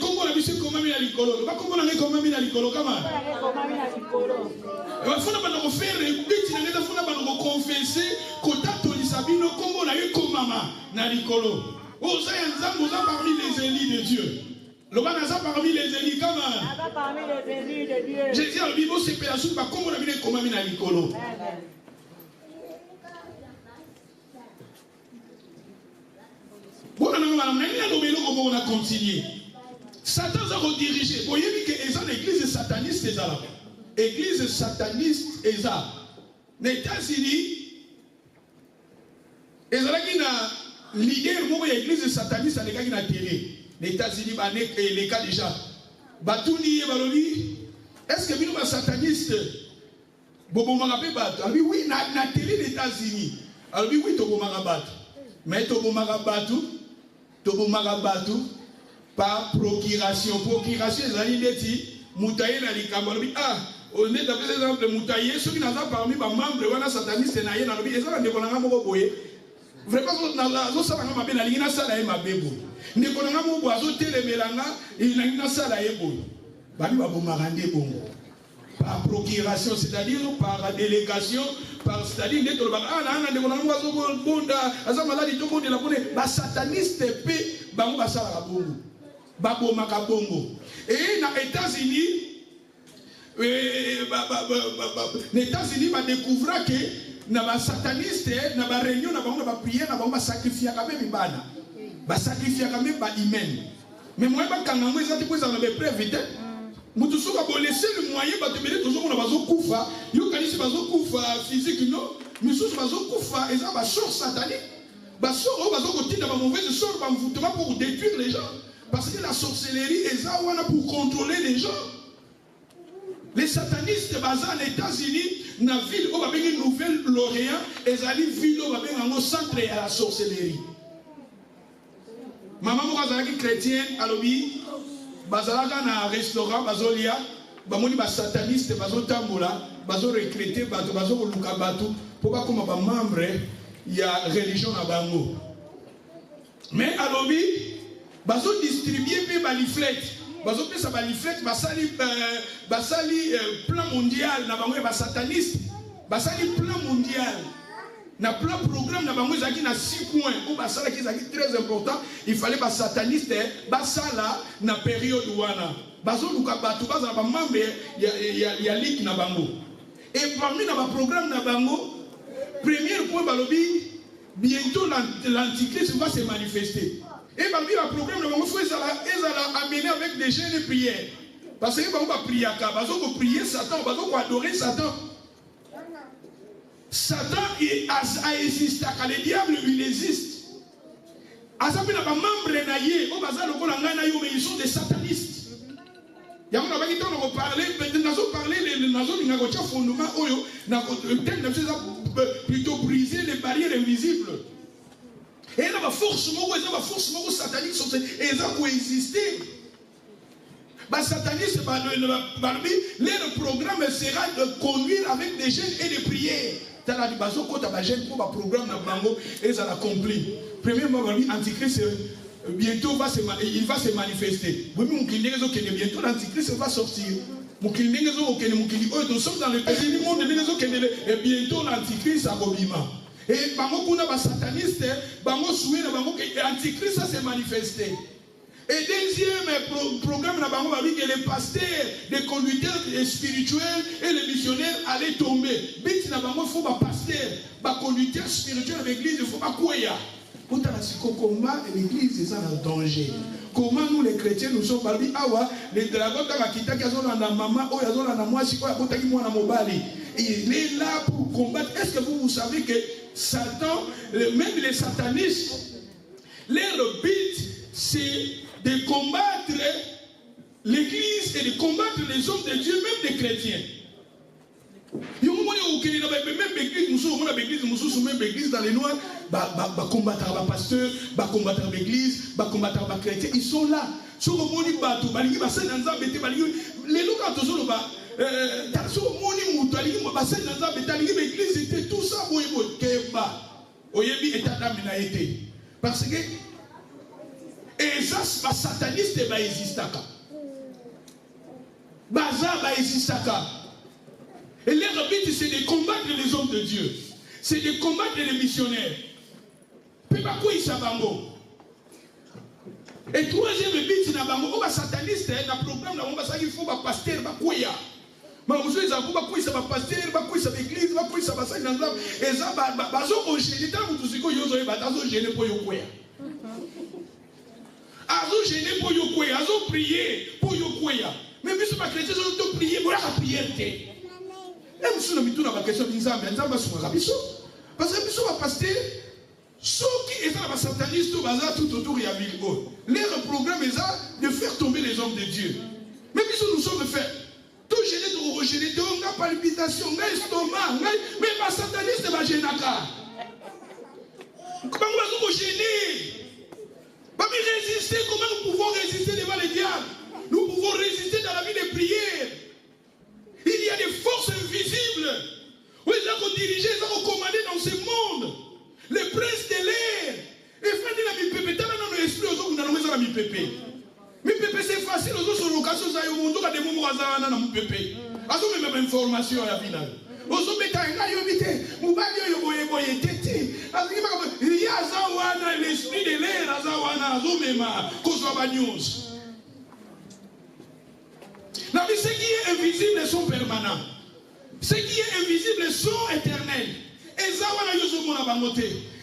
Speaker 1: comment on a vu ce comment il a l'écolo. Comment on a vu comment il a l'écolo. Comment il faut faire il faut confesser comment on a eu comme maman dans l'écolo. Vous êtes parmi les élus de Dieu. Le banasa parmi les élus, comment? Parmi les élus de Dieu. Jésus a dit, c'est pas comment on a vu comment il a l'écolo. On a continué. Satan a redirigé. Vous voyez que c'est l'église sataniste. L'église sataniste est là. Les États-Unis, ils ont leader de l'église sataniste qui est la télé. Les États-Unis, les cas déjà. Est-ce que nous sommes satanistes? Oui, la télé des États-Unis. Alors oui, tu as mais tu as par procuration. Procuration, c'est moutaye na likambi. Ah, on est par exemple moutaye. Ceux qui n'ont pas parmi les membres de la sataniste, ils ont un développement boboye. Vraiment, nous sommes en train de faire ça. Nous sommes en train de faire ça. Par procuration, c'est-à-dire par délégation, c'est-à-dire les satanistes et dans les États-Unis, les États-Unis découvrent que na ba sataniste na ba réunion na bango na ba prière na bango ba sacrifier quand même bana ba sacrifier quand même ba humain mais moi ba kanga ngo ezati ko ezana be prévite mutu soka bo laisser le moyen ba te bele toujours na bazo kufa yo kanisi bazo kufa physique non misusu bazo kufa eza ba sort satanique ba sort bazo kotinda ba mauvaise sort ba mvutema pour détruire les gens parce que la sorcellerie eza wana pour contrôler les gens. Les satanistes basés aux États-Unis, dans la ville où il y a une Nouvelle-Orléans, et dans la ville où il y a un centre à la sorcellerie. Maman, moi, je suis chrétienne, alors oui, je suis dans un restaurant, je suis là, je suis sataniste, je suis tambola, je suis recruté, je suis luka batu, pour pas comme un membre, il y a religion à Bango. Mais alors oui, je suis distribué par les flèches. Bazo pesa ba liflet basali plan mondial na bango ba sataniste basali plan mondial na plan programme na bango ezaki na 6 points ou basala ki ezaki très important il fallait ba sataniste basala na période wana bazo luka batu bazala ba membre ya ligue na bango et parmi na ba programme na bango premier point balobi bientôt l'antichrist va se manifester. Et parmi le programme, il faut amener avec des jeûnes et prières. Parce que on va prier, on va prier Satan, on va adorer Satan. Satan a existé, le diable il existe. Azapi n'a pas membre naïe, on va dire mais ils sont des satanistes. Il y a un qui on va parler, les nations qui ont un fondement, plutôt briser les barrières invisibles. Et il y a une force satanique et ils ont coexisté. Les satanistes, leur programme sera de conduire avec des jeûnes et des prières. Quand le programme est accompli. Premièrement, l'Antichrist bientôt il va se manifester. Bientôt l'Antichrist va sortir. Nous sommes dans le pays du monde et bientôt l'Antichrist a bobima. Et bango ba sataniste, bango soué na bango que l'antichrist ça s'est manifesté. Et deuxième programme na bango que les pasteurs, les conducteurs spirituels et les missionnaires allaient tomber. Bit na bango faut ba pasteur, ba conducteur spirituel de l'église faut ba kouya. Quand on a combat l'église est en danger. Comment nous les chrétiens nous sommes parmi awa les dragons dans la kita qui sont dans la maman ou dans la moi si quoi bota ki mwana mobali. Il est là pour combattre. Est-ce que vous savez que Satan, même les satanistes, leur but c'est de combattre l'église et de combattre les hommes de Dieu, même les chrétiens. Même l'église dans les noirs, combattre les pasteurs, combattre l'église, combattre les chrétiens, ils sont là. L'église était tout ça parce que Esas ba sataniste ba existaka baza ba existaka et leur but c'est de combattre les hommes de Dieu, c'est de combattre les missionnaires. Et troisième but na bango ba sataniste na programme na bango ça il faut ba pasteur ba koya. Mais vous savez, ça va passer, ça va l'église, ça va ça dans et ça va au génie, tant que tu sais gêné pour yokoya. Azo gêné pour yokoya, azo prier pour yokoya. Mais si pas chrétien, je dois prier pour la prière. Même si nous avons une question de Nzambe, Nzambe sur Rabiso. Parce que nous va passer, ceux qui sont satanistes tout autour de la ville. Leur programme est de faire tomber les hommes de Dieu. Même si nous sommes faits. Tout gêné, tout rejeté, on a palpitation, on a estomac, mais pas sataniste, pas gênaka. Comment nous gêner? Pas résister, comment nous pouvons résister devant les diables? Nous pouvons résister dans la vie des prières. Il y a des forces invisibles. Où ils ont dirigé, ils ont commandé dans ce monde. Les princes de l'air. Et frère, il a mis pépé, t'as dans l'esprit, on a nommé ça mis pépé. Mais pépé c'est facile, aux autres locations, ça y est, on a des moments où on a mon pépé. Ils ont même information à la finale. Ils ont mis un yobité, ou pas yoboye tete. Il y a Zawana, l'esprit de l'air, Zawana, Zomema, Kozaba News. La vie, ce qui est invisible sont permanents. Ce qui est invisible sont éternels. Et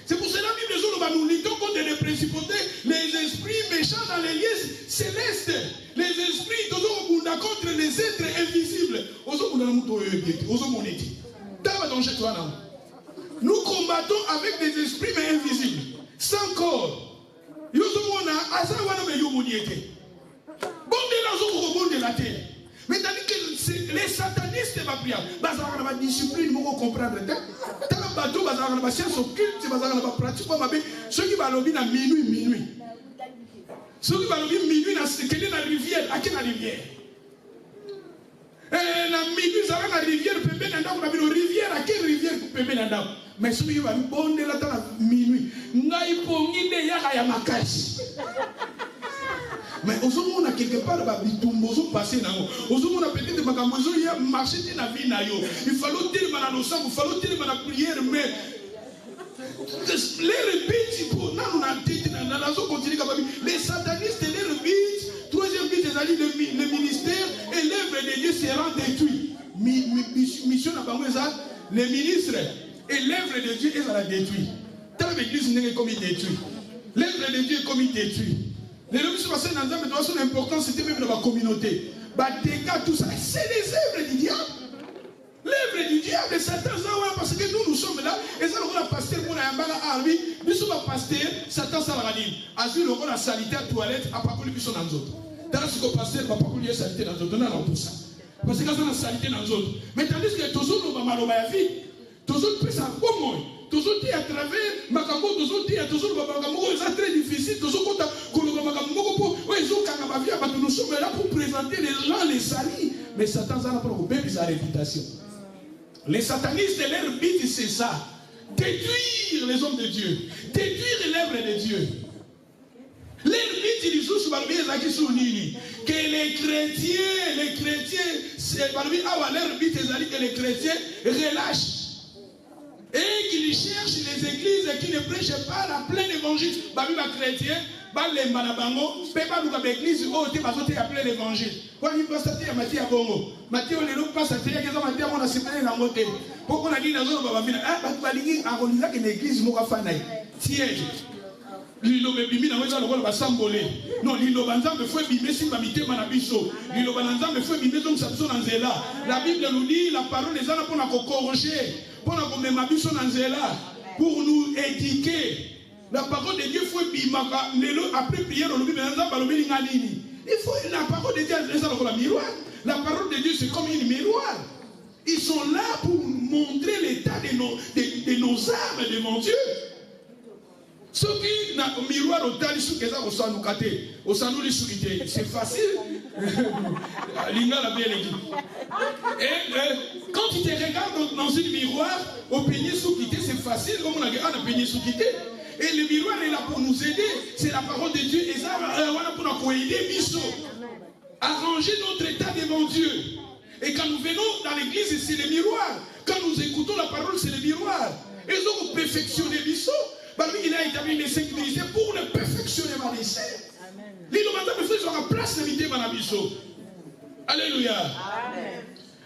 Speaker 1: C'est pour cela que nous luttons contre les principautés, les esprits méchants dans les lieux célestes. Les esprits contre les êtres invisibles. Nous combattons avec des esprits mais invisibles, sans corps. Mais tandis que les satanistes vont prier, ils ont une discipline, ils vont comprendre. Ils ont une science occulte, ils ont une pratique. Ceux qui vont à minuit. Ceux qui vont à minuit, quelle est la rivière? À quelle rivière? La minuit, ils ont la rivière, ils peuvent aller rivière. À quelle rivière ils peuvent aller? Mais ceux qui vont à minuit, ils vont à mais au moment où on a quelque part, on passer peut-être marcher dans la vie. Il faut tellement dans le sang, il faut tellement dans la prière, mais les rebuts, les satanistes, les rebuts, troisième but, le ministère et l'œuvre de Dieu seront détruits. Mission les ministres et l'œuvre de Dieu est détruite. Tant l'église n'est comme il détruit. L'œuvre de Dieu est comme il détruit. Les gens qui sont passés dans de son importance, c'était même dans la communauté. Tout ça, c'est les œuvres du diable. L'œuvre du diable, c'est Satan, parce que nous sommes là, et ça, on a pasteur pour la armée, nous sommes pasteur, Satan, ça l'a dit. Azul, on a sanitaire, toilette, à part qui sont dans les autres. Dans ce que pasteur, papa, il y a sanité dans les autres, non, tout ça. Parce que quand on a sanité dans les autres. Mais tandis que tous autres, on va mal au vie, tous autres, ça au moins. Toujours dit à travers Makambo, toujours dit à toujours Makambo, c'est très difficile. Toujours quand nous sommes là pour présenter les gens, les salis. Mais Satan a pour sa réputation. Les satanistes, leur but, c'est ça. Détruire les hommes de Dieu. Détruire l'œuvre de Dieu. Leur but, ils sont que les chrétiens, c'est parmi leur but, que les chrétiens relâchent. Et qu'ils cherchent les églises qui ne prêchent pas la pleine évangile. Babi ba chrétien, ba les manabango, pe ba luka l'église o te bazote ya plein évangile. Kwa ni pasteur ya Matthieu bongo. Matthieu le lo pasteur ya keza Matthieu mona sepelé na moté. Poko na dina zo ba bina ah ba balingi akolisa ke l'église moko fa nai. Siège. Lilo bebimi na weza lokola basambole. Non lilo banzambe fwe bimé si ba mitema na biso. Lilo banzambe fwe bimé donc ça biso na nzela. La Bible nous dit la parole les ana pona ko corriger. Pour nous éduquer. La parole de Dieu faut après prière il faut la parole de Dieu la miroir. La parole de Dieu c'est comme une miroir. Ils sont là pour montrer l'état de nos âmes devant Dieu. Ce qui n'a miroir au tali sous que ça au sanou c'est facile. Linga l'a bien dit. Et quand tu te regardes dans une miroir, au peigné sous quitter, c'est facile, comme on a peigné sous quitter. Et le miroir est là pour nous aider. C'est la parole de Dieu. Et ça, on a pour nous aider, Bisso. Arranger notre état devant Dieu. Et quand nous venons dans l'église, c'est le miroir. Quand nous écoutons la parole, c'est le miroir. Et donc, perfectionner Bisso. Il a établi les 5 ministères pour le perfectionnement des saints. L'île de Madame Fils aura place d'inviter Madame Bisso. Alléluia. Amen.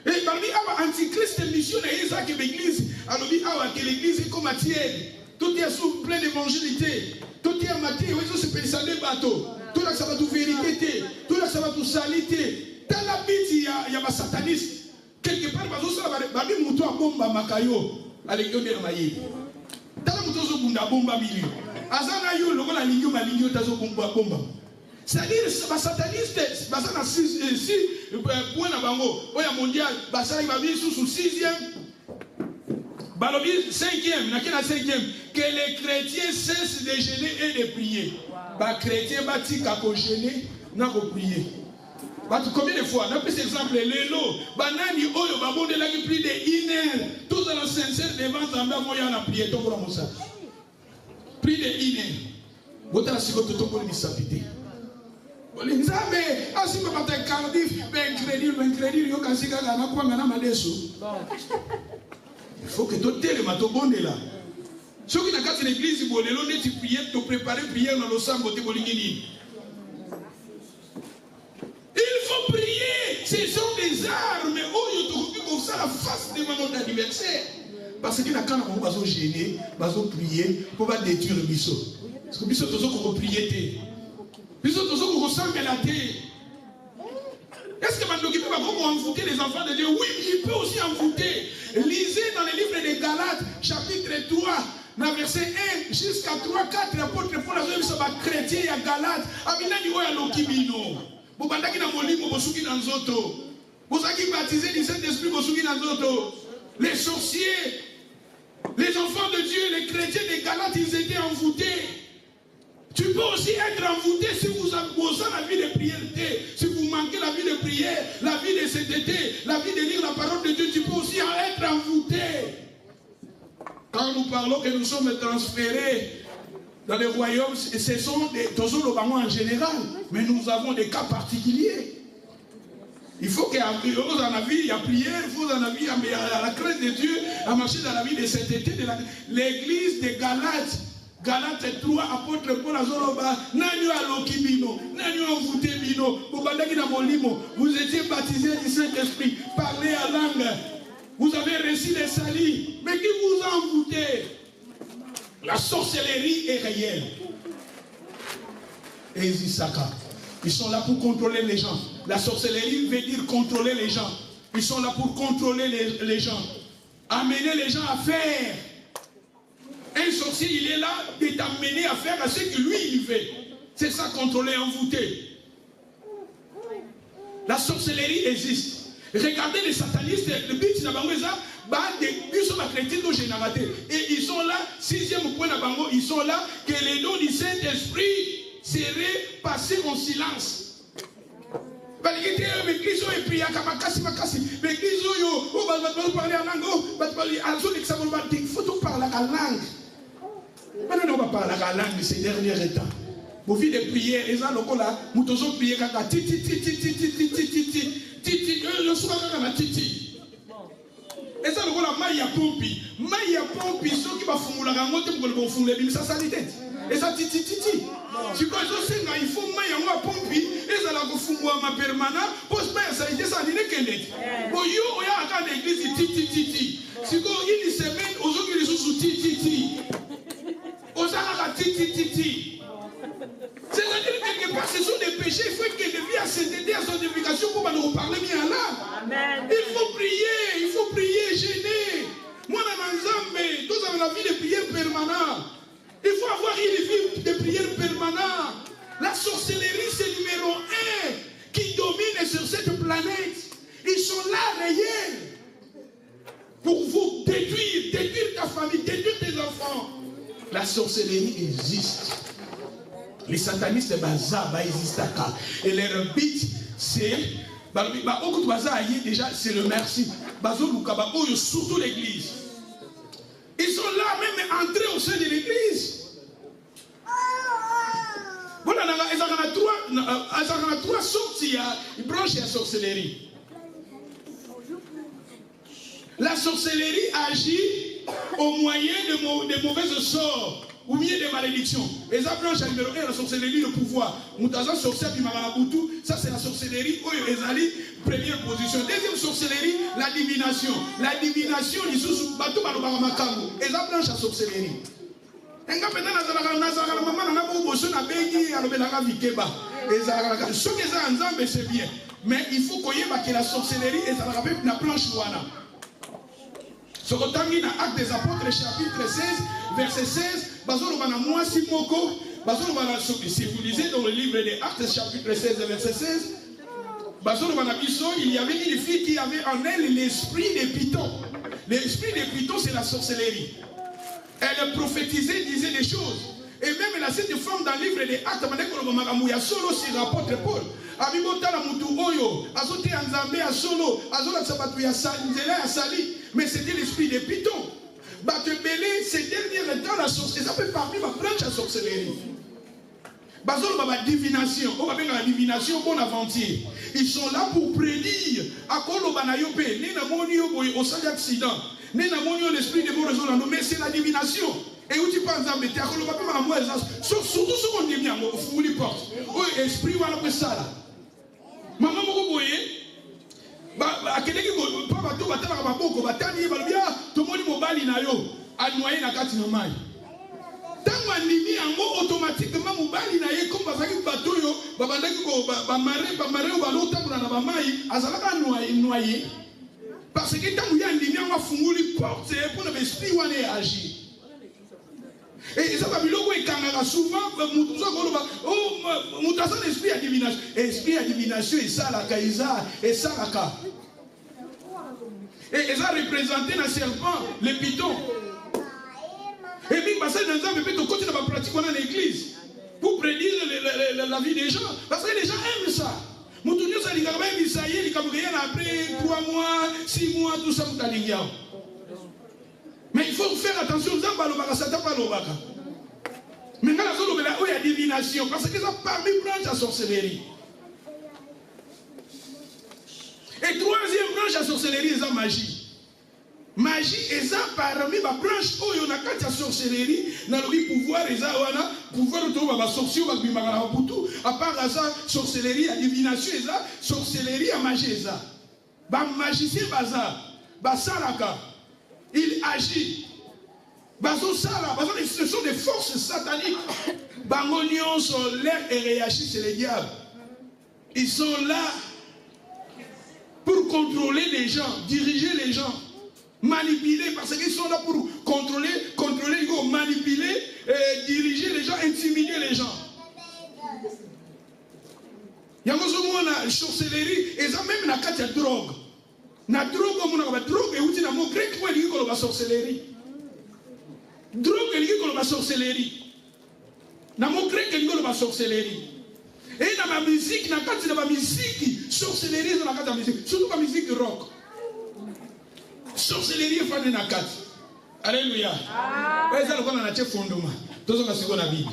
Speaker 1: Et parmi l'antichrist mission de Isaac et l'église, alors que l'église est comme tienne. Tout est sous plein d'évangélité. Tout est en matière, ils ont se pensé des bateaux. Tout là, ça va tout vérité. Tout là, ça va tout salité. Dans la bite, il y a un sataniste. Quelque part, ça va être un bomba makayo. Avec eux, dans la maille. Dans la moto, ça bomba milieu. Azana yo, le la ligne, ma ligne, tazo bomba. C'est-à-dire, les satanistes, si, point à bango, oya mondial, basa il va vivre sous 6e, balobi 5e, n'a qu'à 5e, que les chrétiens cessent de jeûner et de prier. Bah, chrétiens, bah, tika ko jeûner, n'a ko prier. Bah, combien de fois, n'a plus exemple, l'élo, bah, nani, oyo, bah, bon, de la qui prie de 1 heure, tous dans la sincère devant Zambia, moi, y'en a prié, ton pour ça. Prie de 1 heure. Votre la seconde, ton pour l'immisabilité. Il faut que tu te le là. Ceux qui n'ont pas l'église, ils tu prier, tu préparer prière dans le sang. Il faut prier. Ce sont des armes. Oh, il faut ça la face devant notre adversaire. Parce que quand on va gêner, on va prier pour détruire le biseau. Parce que le biseau, on va prier. Le biseau, on va ressentir la terre. Est-ce que Mandoki va envoûter les enfants de Dieu? Oui, il peut aussi envoûter. Lisez dans le livre des Galates, chapitre 3, dans verset 1 jusqu'à 3, 4, l'apôtre Paul a dit que les chrétiens et Galates, Abinani Oya Lokibino. Vous bandaki na molimo bosuki dans zoto. Vous avez baptisé du Saint-Esprit bosuki dans zoto. Les sorciers, les enfants de Dieu, les chrétiens des Galates, ils étaient envoûtés. Tu peux aussi être envoûté si vous avez la vie de prière, si vous manquez la vie de prière, la vie de sainteté, la vie de lire la parole de Dieu, tu peux aussi être envoûté. Quand nous parlons que nous sommes transférés dans les royaumes, ce sont des Tozolobamo en général, mais nous avons des cas particuliers. Il faut qu'il y ait la vie, il y a prière, il faut dans la vie, il y a la crainte de Dieu, à marcher dans la vie de sainteté. L'église de Galates. Galates 3, apôtre Paul Azoroba, Nanyo Alokibino, Nanyo Envoûté Bino, vous étiez baptisés du Saint-Esprit, parlez à langue, vous avez reçu les salis, mais qui vous a envoûté? La sorcellerie est réelle. Et Isaka, ils sont là pour contrôler les gens. La sorcellerie veut dire contrôler les gens. Ils sont là pour contrôler les gens, amener les gens à faire. Un sorcier, il est là de t'amener à faire ce que lui, il fait. C'est ça, contrôler, envoûter. La sorcellerie existe. Regardez les satanistes, le but de et ils sont là, 6e point de Bango, ils sont là, que les dons du Saint-Esprit seraient passés en silence. Il faut parler à la langue. Maintenant, on va parler à la langue de ces derniers temps. Vous vivez des prières, et ça, le là, nous devons prier quand titi, le soir, quand titi. Et ça, le là, Maya Pompi, ceux qui vont fouler la moto, ils vont fouler, ça, ça, tête. Et ça, titi. Si quand je sais, il faut Maya Pompi, et ça, la fouler ma permanente, pose pas ça, il ça, il n'est qu'un net. Bon, yo, il y a un église, titi. Si quand il y a une semaine, aujourd'hui, ils sont sous titi. C'est-à-dire que quelque part, ce sont des péchés. Il faut que les vies à sainteté, à sanctification pour nous parler bien là. Il faut prier, gêner. Moi, dans Nzambe, tous avons la vie de prière permanente. Il faut avoir une vie de prière permanente. La sorcellerie, c'est numéro 1 qui domine sur cette planète. Ils sont là, réels, pour vous détruire ta famille, détruire tes enfants. La sorcellerie existe. Les satanistes existent. Et leur but, c'est déjà, c'est le merci. Surtout l'église. Ils sont là même entrés au sein de l'église. Voilà, ils ont 3 sorties, ils branchent la sorcellerie. La sorcellerie agit au moyen de mauvaises sorts ou bien des malédictions. Et ça branche à numéro 1, la sorcellerie, le pouvoir. Moutaza sorcière du Marabutu, ça c'est la sorcellerie, Ezali, première position. Deuxième sorcellerie, la divination. La divination, ils sont bateau Marabutu. Et ça branche à sorcellerie. C'est bien. Mais il faut qu'on y ait la sorcellerie et ça la planche wana. Ce qu'on a mis dans Actes des Apôtres, chapitre 16, verset 16, si vous lisez dans le livre des Actes, chapitre 16, verset 16, il y avait une fille qui avait en elle l'esprit des pitons. L'esprit des pitons, c'est la sorcellerie. Elle prophétisait, disait des choses. Et même elle a cette forme dans le livre des Actes, il y a solo sur l'apôtre Paul. Mais c'était l'esprit des pitons. Ces derniers temps, la sorcellerie, ça fait parmi ma planche à sorcellerie. La divination, la divination, bon aventure. Ils sont là pour prédire. À Kolobanayope, au sein d'accident, l'esprit de bon raison, mais c'est la divination. Et où tu penses à mettre, surtout ce qu'on dit, il faut lui porte. Esprit, voilà pour ça. Maman, vous voyez, mobali na yo anoyé na kati na mai. Tango andimi yango automatiquement mobali na ye comme bazaki bato yo babandaki ko ba mare ba lotambola na ba mai azalaka noyé parce que tango ya andimi yango afunguli porte pour na esprit wana agir. Et ça va biloko ekangaka souvent mutu koloba oh mutu asa esprit ya divination. Esprit ya divination esalaka esalaka. Et ça représenté le serpent, le python. Et puis, parce que dans un peu de côté de la pratique dans l'église, pour prédire la vie des gens. Parce que les gens aiment ça. Moutounio, ça dit quand même, il s'aille, il y a après 3 mois, 6 mois, tout ça, vous allez. Mais il faut faire attention, vous avez pas Satan, pas l'obaka. Maintenant, il y a divination, parce que ça parmi branche à sorcellerie. Et troisième branche à sorcellerie, c'est la magie. Magie, c'est parmi les branches où il y a une sorcellerie, dans le pouvoir, pouvoir de la sorcière, à part ça, sorcellerie, à divination, sorcellerie, à magie, ça. Magicien, salaka, il agit. Ce sont des forces sataniques. Bangonion sont l'air et réagissent, c'est les diables. Ils sont là pour contrôler les gens, diriger les gens, manipuler, parce qu'ils sont là pour contrôler, manipuler, diriger les gens, intimider les gens. Il y a une sorcellerie, et ça même dans la drogue. La drogue est outil dans le mot grec, qui est la sorcellerie. Drogue est la sorcellerie. Dans le mot grec, est la sorcellerie. Et dans ma musique, dans la musique, sorcellerie dans la musique, surtout la musique rock. Sorcellerie est faite dans la carte. Alléluia. Et ça, on a un fondement. Tout ce qu'on a dit.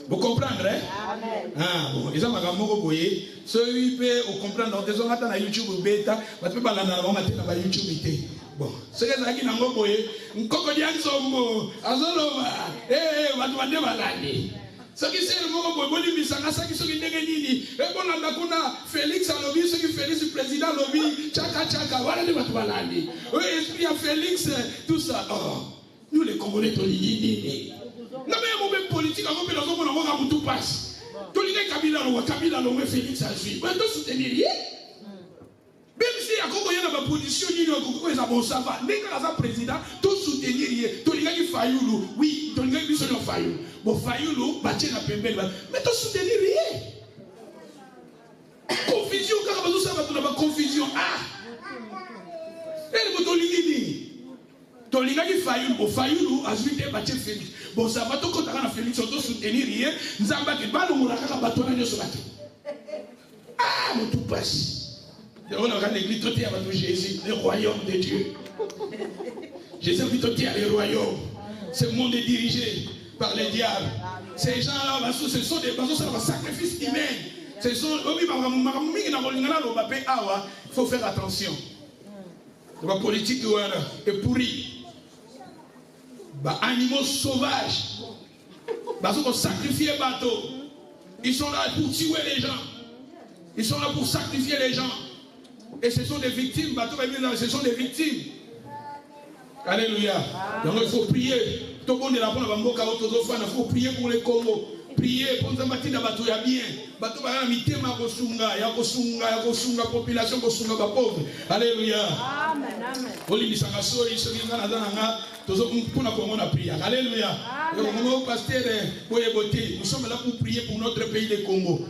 Speaker 1: Vous comprenez? Ah bon, ils ont un gamme boyé. Celui peut comprendre. Des gens attendent à YouTube bêta, mais tu peux pas l'analyser à YouTube. Bon, ce que ça qui n'a pas boyé, un cocodian sombo, azolova, watu malani. Ce qui c'est le mot pour bonne misanga, ça qui sont des nini. Et bon, on a kuna Félix à lobby, ce qui Félix le président lobby, tchaka, voilà les watu malani. Oui, esprit à Félix, tout ça. Oh, nous les Congolais, tous les nini. Non mais un moment politique, on peut dans un moment où tout passe. Tous les Kabila, l'on Félix à suivre. Mais tout soutenir. Même si il y a une position, il y a un bon savoir. Dès que le président, tout soutenir, tout le monde qui Fayoulou, oui, tout le monde qui sont Fayoulou. Bon, Fayoulou, bâtir la pembelle, mais tout soutenir rien. Confusion, quand on a besoin de confusion, ah! Et le bouton ligini. Tout le monde qui Fayoulou, a joué des bâtir Félix. Bon, ça va tout contre Félix, on doit soutenir rien. Nous avons dit, bah, nous avons un bâton de ce bâton. Ah, mon tout passe. On a l'église tout à Jésus, le royaume de Dieu. Jésus vit tout à le royaume. Ce monde est dirigé par les diables. Ces gens-là, ce sont des sacrifices humains. Ce sont, il faut faire attention. La politique est pourrie. Les animaux sauvages, ils sacrifient les bateaux. Ils sont là pour tuer les gens. Ils sont là pour sacrifier les gens. Et ce sont des victimes, ce sont des victimes. Alléluia. Donc il faut prier. Tout le monde est là pour il faut prier pour les Congo. Prier pour nous mettre dans bateau bien. Bateau ba na mitema ko sunga, ya ko sunga population ko sunga ba pauvre. Alléluia. Amen, amen. Oli bisanga sori so ngana nga tozo kuna ko ngona prier. Alléluia. Mon pasteur Boyeboté, nous sommes là pour prier pour notre pays le Congo.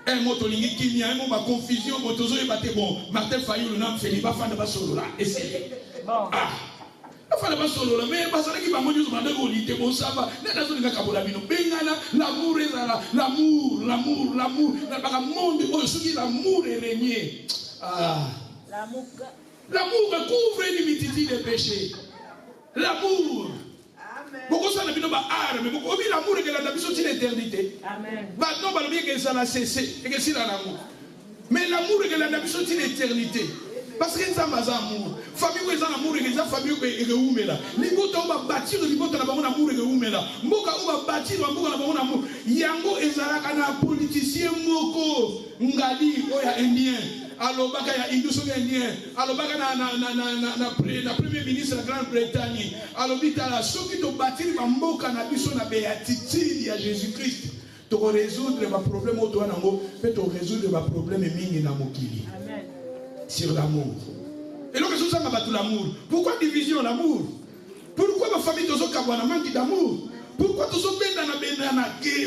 Speaker 1: Un mot tolingi qui a un mot ma confusion, motozo et baté bon. Martin Fayoulou n'a fait pas fan de basolo là. Essayez. Ah. Pas fan de basolo là, mais basala qui va manger sur ma dévolité, bon ça va. N'a pas de kabola bino. Bengana, l'amour est là, l'amour. N'a pas de monde, oh, ce qui l'amour est régné. Ah. L'amour couvre l'iniquité des péchés. L'amour. Beaucoup ça n'a pas d'armes, mais beaucoup l'amour est que la mission c'est l'éternité. Amen. Non, pas le bien que ça l'a cessé et que c'est l'amour. Mais l'amour est que la mission c'est l'éternité. Parce que ça m'a amour. Famille où ils ont amour et que ça famille où ils ont là. Les bottes on va bâtir, les bottes on va avoir amour et que où là. Mboka on va bâtir, on va avoir amour. Yango ezala kana politicien moko ngali oya indien. alobaka ya Indo-Soviétien, alobaka na premier ministre de la Grande-Bretagne, alobita la soki to bâtir ba mboka na biso na béatitude ya Jésus-Christ, to résoudre les problèmes au doigt nango, peut to résoudre les problèmes mingi na mokili. Amen. Sur l'amour. Et donc ça va battre l'amour. Pourquoi division l'amour? Pourquoi ma famille tozo kabwana manque d'amour? Pourquoi tozo benda na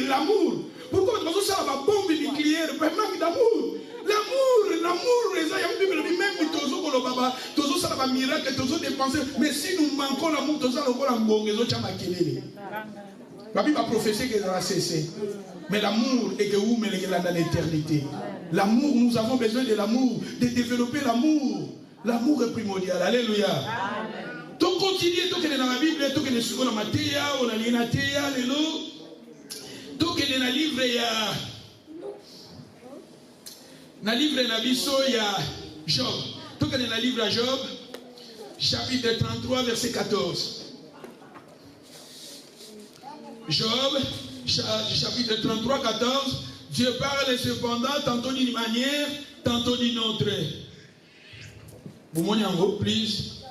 Speaker 1: l'amour? Pourquoi tozo ça va bombe nucléaire par manque d'amour? L'amour, les amis, même tozo ko baba, tozo ça va miracle, tozo dépenser, mais si nous manquons l'amour, tozo lo ko la mbongezo chama kelele. La Bible a prophétisé que ça va cesser. Mais l'amour est que où mais dans l'éternité. L'amour, nous avons besoin de l'amour, de développer l'amour. L'amour est primordial. Alléluia. Donc continuez, tout que dans la Bible, tout que dans le Matthieu, on a l'inatéa, tout que dans le livre, il y a dans le livre Nabiso, il y a Job. Tout que dans le livre Job, chapitre 33, verset 14. Job, chapitre 33, 14. Dieu parle cependant tantôt d'une manière, tantôt d'une autre. Vous m'en avez, please.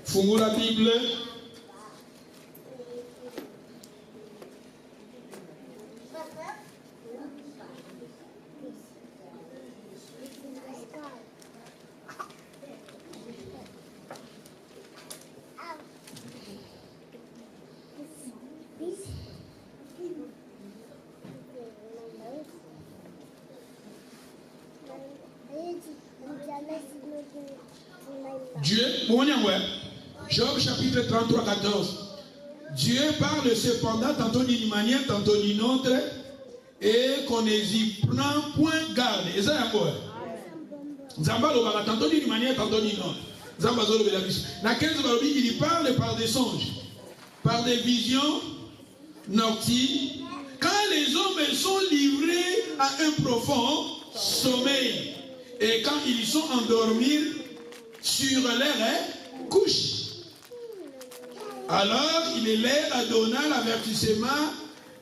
Speaker 1: Fungou la Bible. Dieu, Job chapitre 33, 14. Dieu parle cependant tantôt d'une manière, tantôt d'une autre, et qu'on n'y prend point garde. Et ça, tantôt d'une manière, tantôt d'une autre. Il parle par des songes, par des visions nocturnes, quand les hommes sont livrés à un profond sommeil, et quand ils sont endormis sur leur couche. Alors il leur donna l'avertissement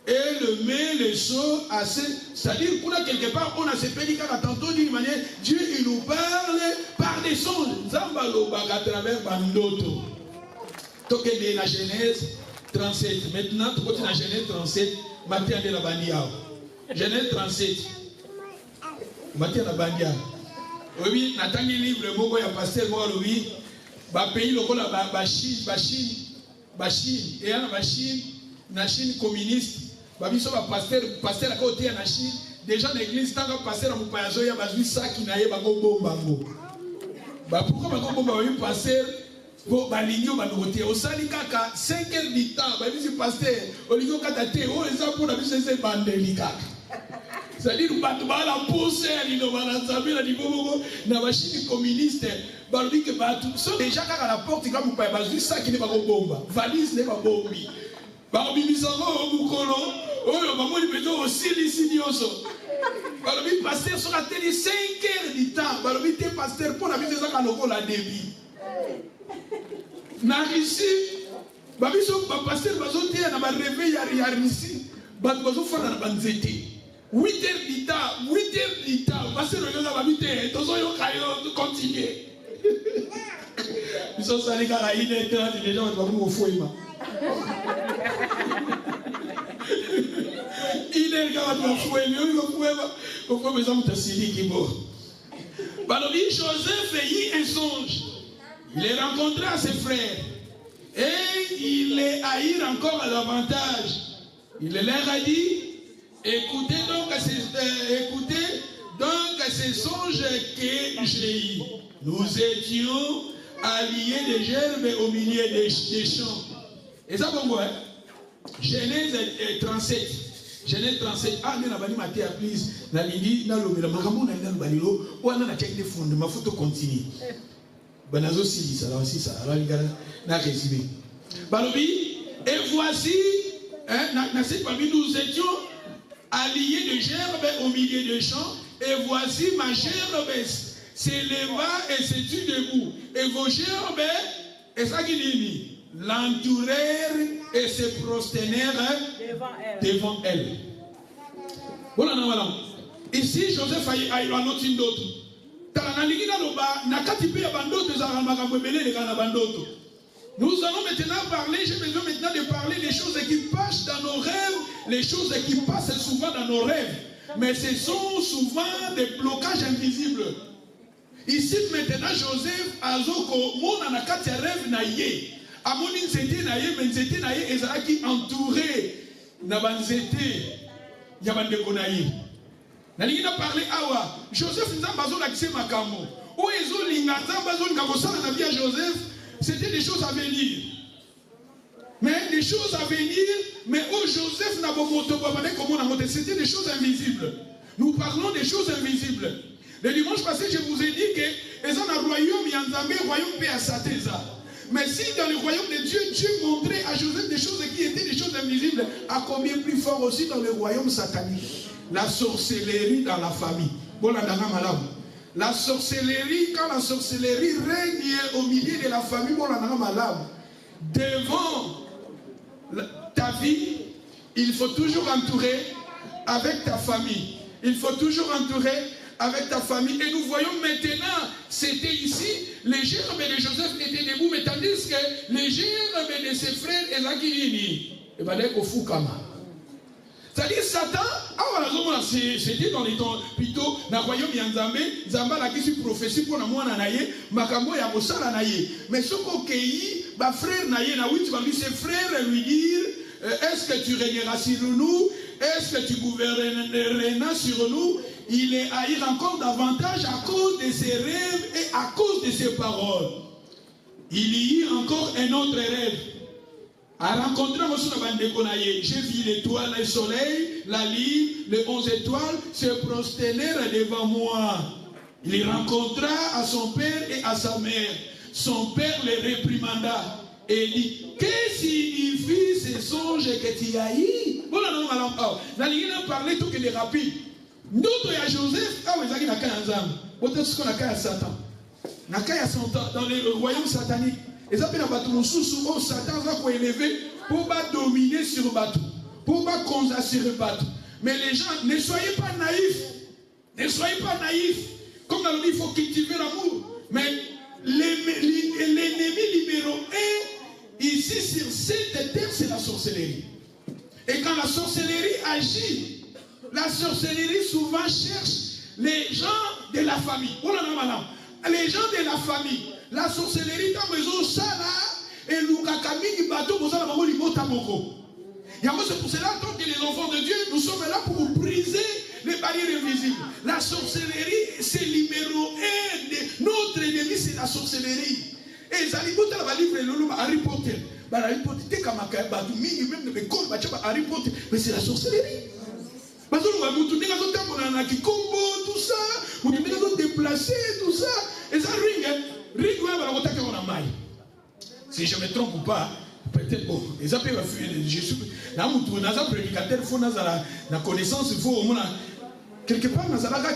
Speaker 1: et le met le sceau à ce. C'est-à-dire qu'on a quelque part, on a ce pédicat tantôt d'une manière, Dieu il nous parle par des songes. À travers Bandoto. Toque de la Genèse 37. Maintenant, tu continues la Genèse 37, Matthieu de la Bandia. Genèse 37. Matthieu de la Bandia. Oui, Nathan livre le mot, il y a pasteur, oui, pays local, Chine, et la Chine, la Chine communiste, Babiso pasteur à côté de la Chine, déjà l'église, tant que pasteur à mon payaso, il y a besoin ça qui n'a pas de pourquoi Bago pasteur, pour Baligno, Banoté, au Salikaka, 5 heures du temps, Babiso pasteur, au Ligo Katate, oh, et ça pour la vie, c'est Bandelika. C'est-à-dire que la poussée, la niveau na machine communiste, sont déjà à la porte, comme vous pouvez ça qui n'est pas bombe. Valise n'est pas bombe. Barbimisano, Mukolo, oh, maman, il peut aussi les signes. Balobi pasteur sur la télé 5 heures du temps. Balobi t'es pasteur pour la vie de ça quand la débit. Na ici, Babiso, pasteur, bazoté, na ba réveil à ici. Bazo faire na banzete. 8 heures du temps, parce que nous avons habité, nous allons continuer. Nous sommes allés à 1h30, les gens vont au fouet. 1h40, Joseph eut un songe. Il les rencontra ses frères et il les haït encore davantage. Il leur a dit, écoutez donc ces songes que j'ai eus. Nous étions alliés de gerbes au milieu des champs. Et ça bon quoi? Genèse 37. Genèse 37. Ah, nous avons dit please. Na lindi na lobela makambo na ndalo balilo. Wana na check des fondements. Faut to continue. Banazo si ça là aussi ça. Alors les gars na résumé. Balobi et voici nous étions alliés de gerbes au milieu des champs, et voici ma gerbe s'éleva et se tut debout. Et vos gerbes, et ça qui dit, l'entourèrent et se prosternèrent devant elle. Voilà, voilà. Ici, Joseph a eu un autre d'autre. Nous allons maintenant parler, j'ai besoin maintenant de parler des choses qui passent dans nos rêves, les choses qui passent souvent dans nos rêves, mais ce sont souvent des blocages invisibles. Ici maintenant Joseph azoko mona na kati ya rêve na ye amoni nzete na ye mais nzete na ye ezalaki entouré na banzete ya bandeko na ye. Nalingi na parler awa Joseph nzamba zo lakise makambo o ezo linga nzamba zo linga kosala na vie ya Joseph, c'était des choses à venir. Mais des choses à venir, mais où Joseph n'a pas monté, c'était des choses invisibles. Nous parlons des choses invisibles. Le dimanche passé, je vous ai dit que ils ont un royaume, il y a un royaume paix à Satéza. Mais si dans le royaume de Dieu, Dieu montrait à Joseph des choses qui étaient des choses invisibles, à combien plus fort aussi dans le royaume satanique. La sorcellerie dans la famille. La sorcellerie, quand la sorcellerie règne au milieu de la famille, devant ta vie, il faut toujours entourer avec ta famille. Il faut toujours entourer avec ta famille. Et nous voyons maintenant, c'était ici, les gerbes de Joseph étaient debout, mais tandis que les gerbes de ses frères, et c'est-à-dire Satan, c'était dans les temps, plutôt, dans le royaume Yanzambe, Zamba la qui prophétie pour la moine naye, Makambo ya Mosala naye. Mais ce qu'on cueillit, ma frère naye, na oui, tu vas lui ses frères lui dire, est-ce que tu régneras sur nous? Est-ce que tu gouverneras sur nous? Il est haïr encore davantage à cause de ses rêves et à cause de ses paroles. Il y a encore un autre rêve. À rencontrer j'ai vu l'étoile, le soleil, la lune, les 11 étoiles se prosternèrent devant moi. Il rencontra à son père et à sa mère. Son père les réprimanda et dit, que signifie ce songe que tu as eu? Voilà, non, on parlé tout que les rapides. Nous, il y a Joseph, il y a ce qu'on a Satan. Dans le royaume satanique. Et ça fait un Satan va élever pour dominer sur le bateau, pour conduire sur le bateau. Mais les gens, ne soyez pas naïfs. Ne soyez pas naïfs. Comme on dit, il faut cultiver l'amour. Mais l'ennemi numéro 1, ici sur cette terre, c'est la sorcellerie. Et quand la sorcellerie agit, la sorcellerie souvent cherche les gens de la famille. Les gens de la famille. La sorcellerie, dans les ça là, et l'oukakamini bateau, vous allez avoir l'imota moko. C'est pour cela que les enfants de Dieu, nous sommes là pour briser les barrières invisibles. La sorcellerie, c'est numéro 1 de notre ennemi, c'est la sorcellerie. Et ça livre le Harry Potter. Harry Potter, Harry Potter, mais c'est la sorcellerie. Tout ça, vous devez déplacer, tout ça. Et ça ring. Si je ne me trompe pas, peut-être bon, les appels je suis un prédicateur, il faut la connaissance, il faut au moins quelque part,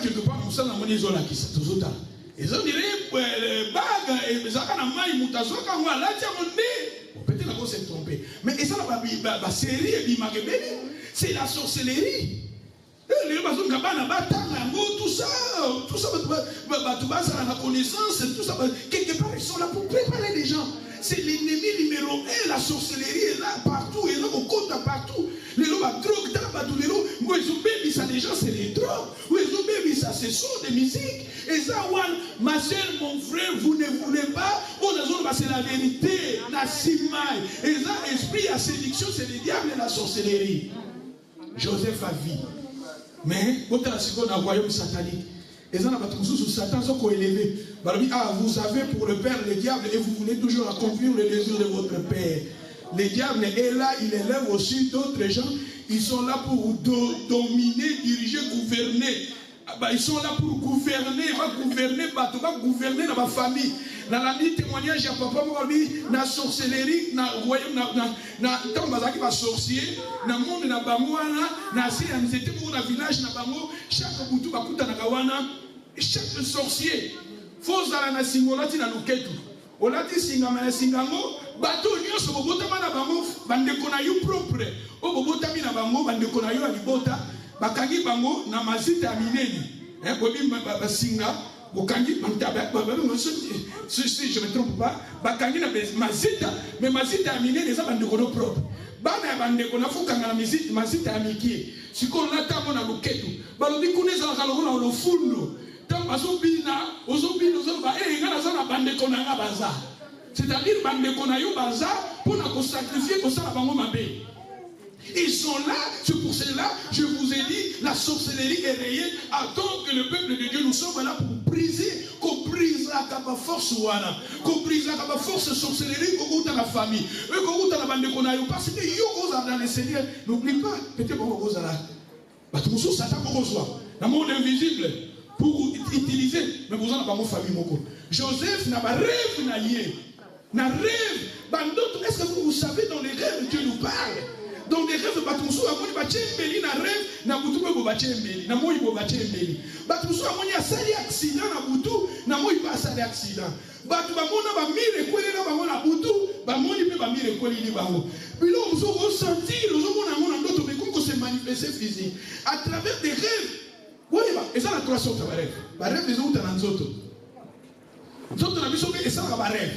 Speaker 1: quelque part, nous sommes en isola qui sont tous autant. Ils ont dit, bague, et ça a maille, mutazo, quand on a là, peut-être qu'on s'est trompé. Mais et ça, la série, c'est la sorcellerie. Tout ça, la connaissance, tout ça, quelque part ils sont là pour préparer les gens. C'est l'ennemi numéro 1, la sorcellerie est là partout, et là on compte partout. Les gens drogue, les gens, les gens c'est les drogues, les gens c'est son de musique. Et ça, ma soeur, mon frère, vous ne voulez pas, c'est la vérité, la simaille. Et ça, esprit à séduction, c'est le diable et la sorcellerie. Joseph a vu. Mais, quand on a un royaume satanique, et ça, Satan sont élevés. Vous avez pour le père le diable et vous voulez toujours accomplir le désir de votre père. Le diable est là, il élève aussi d'autres gens. Ils sont là pour dominer, diriger, gouverner. Ils sont là pour gouverner, gouverner dans ma famille. Dans la nuit témoignage, il y a papa, dans la sorcellerie, dans le royaume, dans le sorcier, dans le monde, dans le village, chaque boutou, chaque sorcier, faut aller na singolati na luketu. Olati singama na singango, bato nyoso bobotama na bango, bandeko na yo propre. O bobotami na bango, bandeko na yo alibota, bakangi bango na mazita minene. Bobi basinga, si je ne me trompe pas, bakangi na mazita, mais mazita a miné les abandono propre. Bana abandeko na fukanga na mazita a miki. Si qu'on l'attend na loketu, balobi kuneza la kalona lo fundo. Tant azobina, ozobina ozoba ngana zana bandeko na baza. C'est-à-dire bandeko na yo baza pour na ko sacrifier ko sala bango mabe. Ils sont là, c'est pour cela, je vous ai dit, la sorcellerie est réelle. Attends que le peuple de Dieu, nous sommes là pour briser, qu'on brise la force ouana, qu'on brise la force sorcellerie, qu'on goûte à la famille, qu'on goûte à la bande de Konayo. Parce que yo dans le Seigneur, n'oublie pas, peut-être qu'on va là. Parce que Satan va reçoit. Dans le monde invisible, pour utiliser, mais vous en avez pas mon famille, mon Joseph n'a pas rêve, n'a rêve. Est-ce que vous savez, dans les rêves, Dieu nous parle? Dans les rêves, Batumusu amoni bachembeli na rêve na butu bo bachembeli na moyi bo bachembeli. Batumusu amoni asali accident na butu na moyi ba asali accident. Batu bamona ba mire kweli na bamona butu bamoni pe ba mire kweli ni bango. Bilo muso ressentir ozomona ngona ndoto mekongo se manifester physique à travers des rêves. Oui ba eza na trois sortes de rêves. Ba rêve des autres na nzoto. Nzoto na biso pe eza na ba rêve.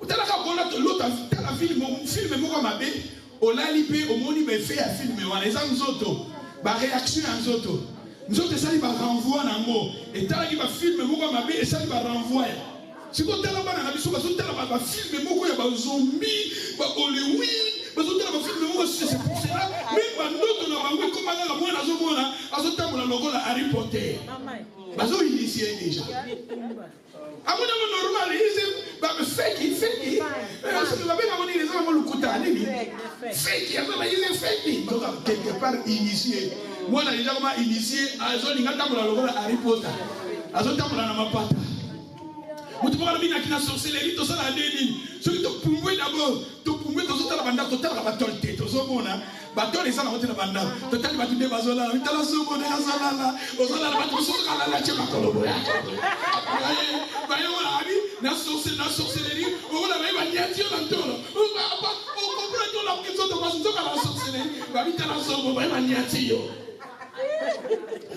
Speaker 1: Tala ka bona l'autre tala film moko mabe. Olali pe omoni be fait à film wana eza nzoto ba réaction à nzoto nzoto esali ba renvoi na ngo etalaki ba film moko mabe esali ba renvoi siko tala bana na biso bazo tala ba film moko ya ba zombie ba Hollywood bazo tala ba film moko c'est pour cela même ba ndoto na bango comme na mwana azomona azotambola lokola Harry Potter bazo initier déjà amona normal ici ba fake c'est la belle amoni les gens vont le kota nini fake ya ba ile fake donc quelque part initié moi na déjà comment initié azolinga tambola lokola Harry Potter azotambola na mapata mutu moko bina kina sorcellerie to sala ndeni soki to pumbwe d'abord to pumbwe to sotala banda to tala ba tolte to zomona ba tole sala wote na banda to tali ba tunde bazola tala zomona azala ozala ba to sotala la chema kolobo ya ba yo abi na sorcellerie o la ba nyatio na ntolo o comprend to la kizo to bazo la sorcellerie ba bita na zomo ba nyatio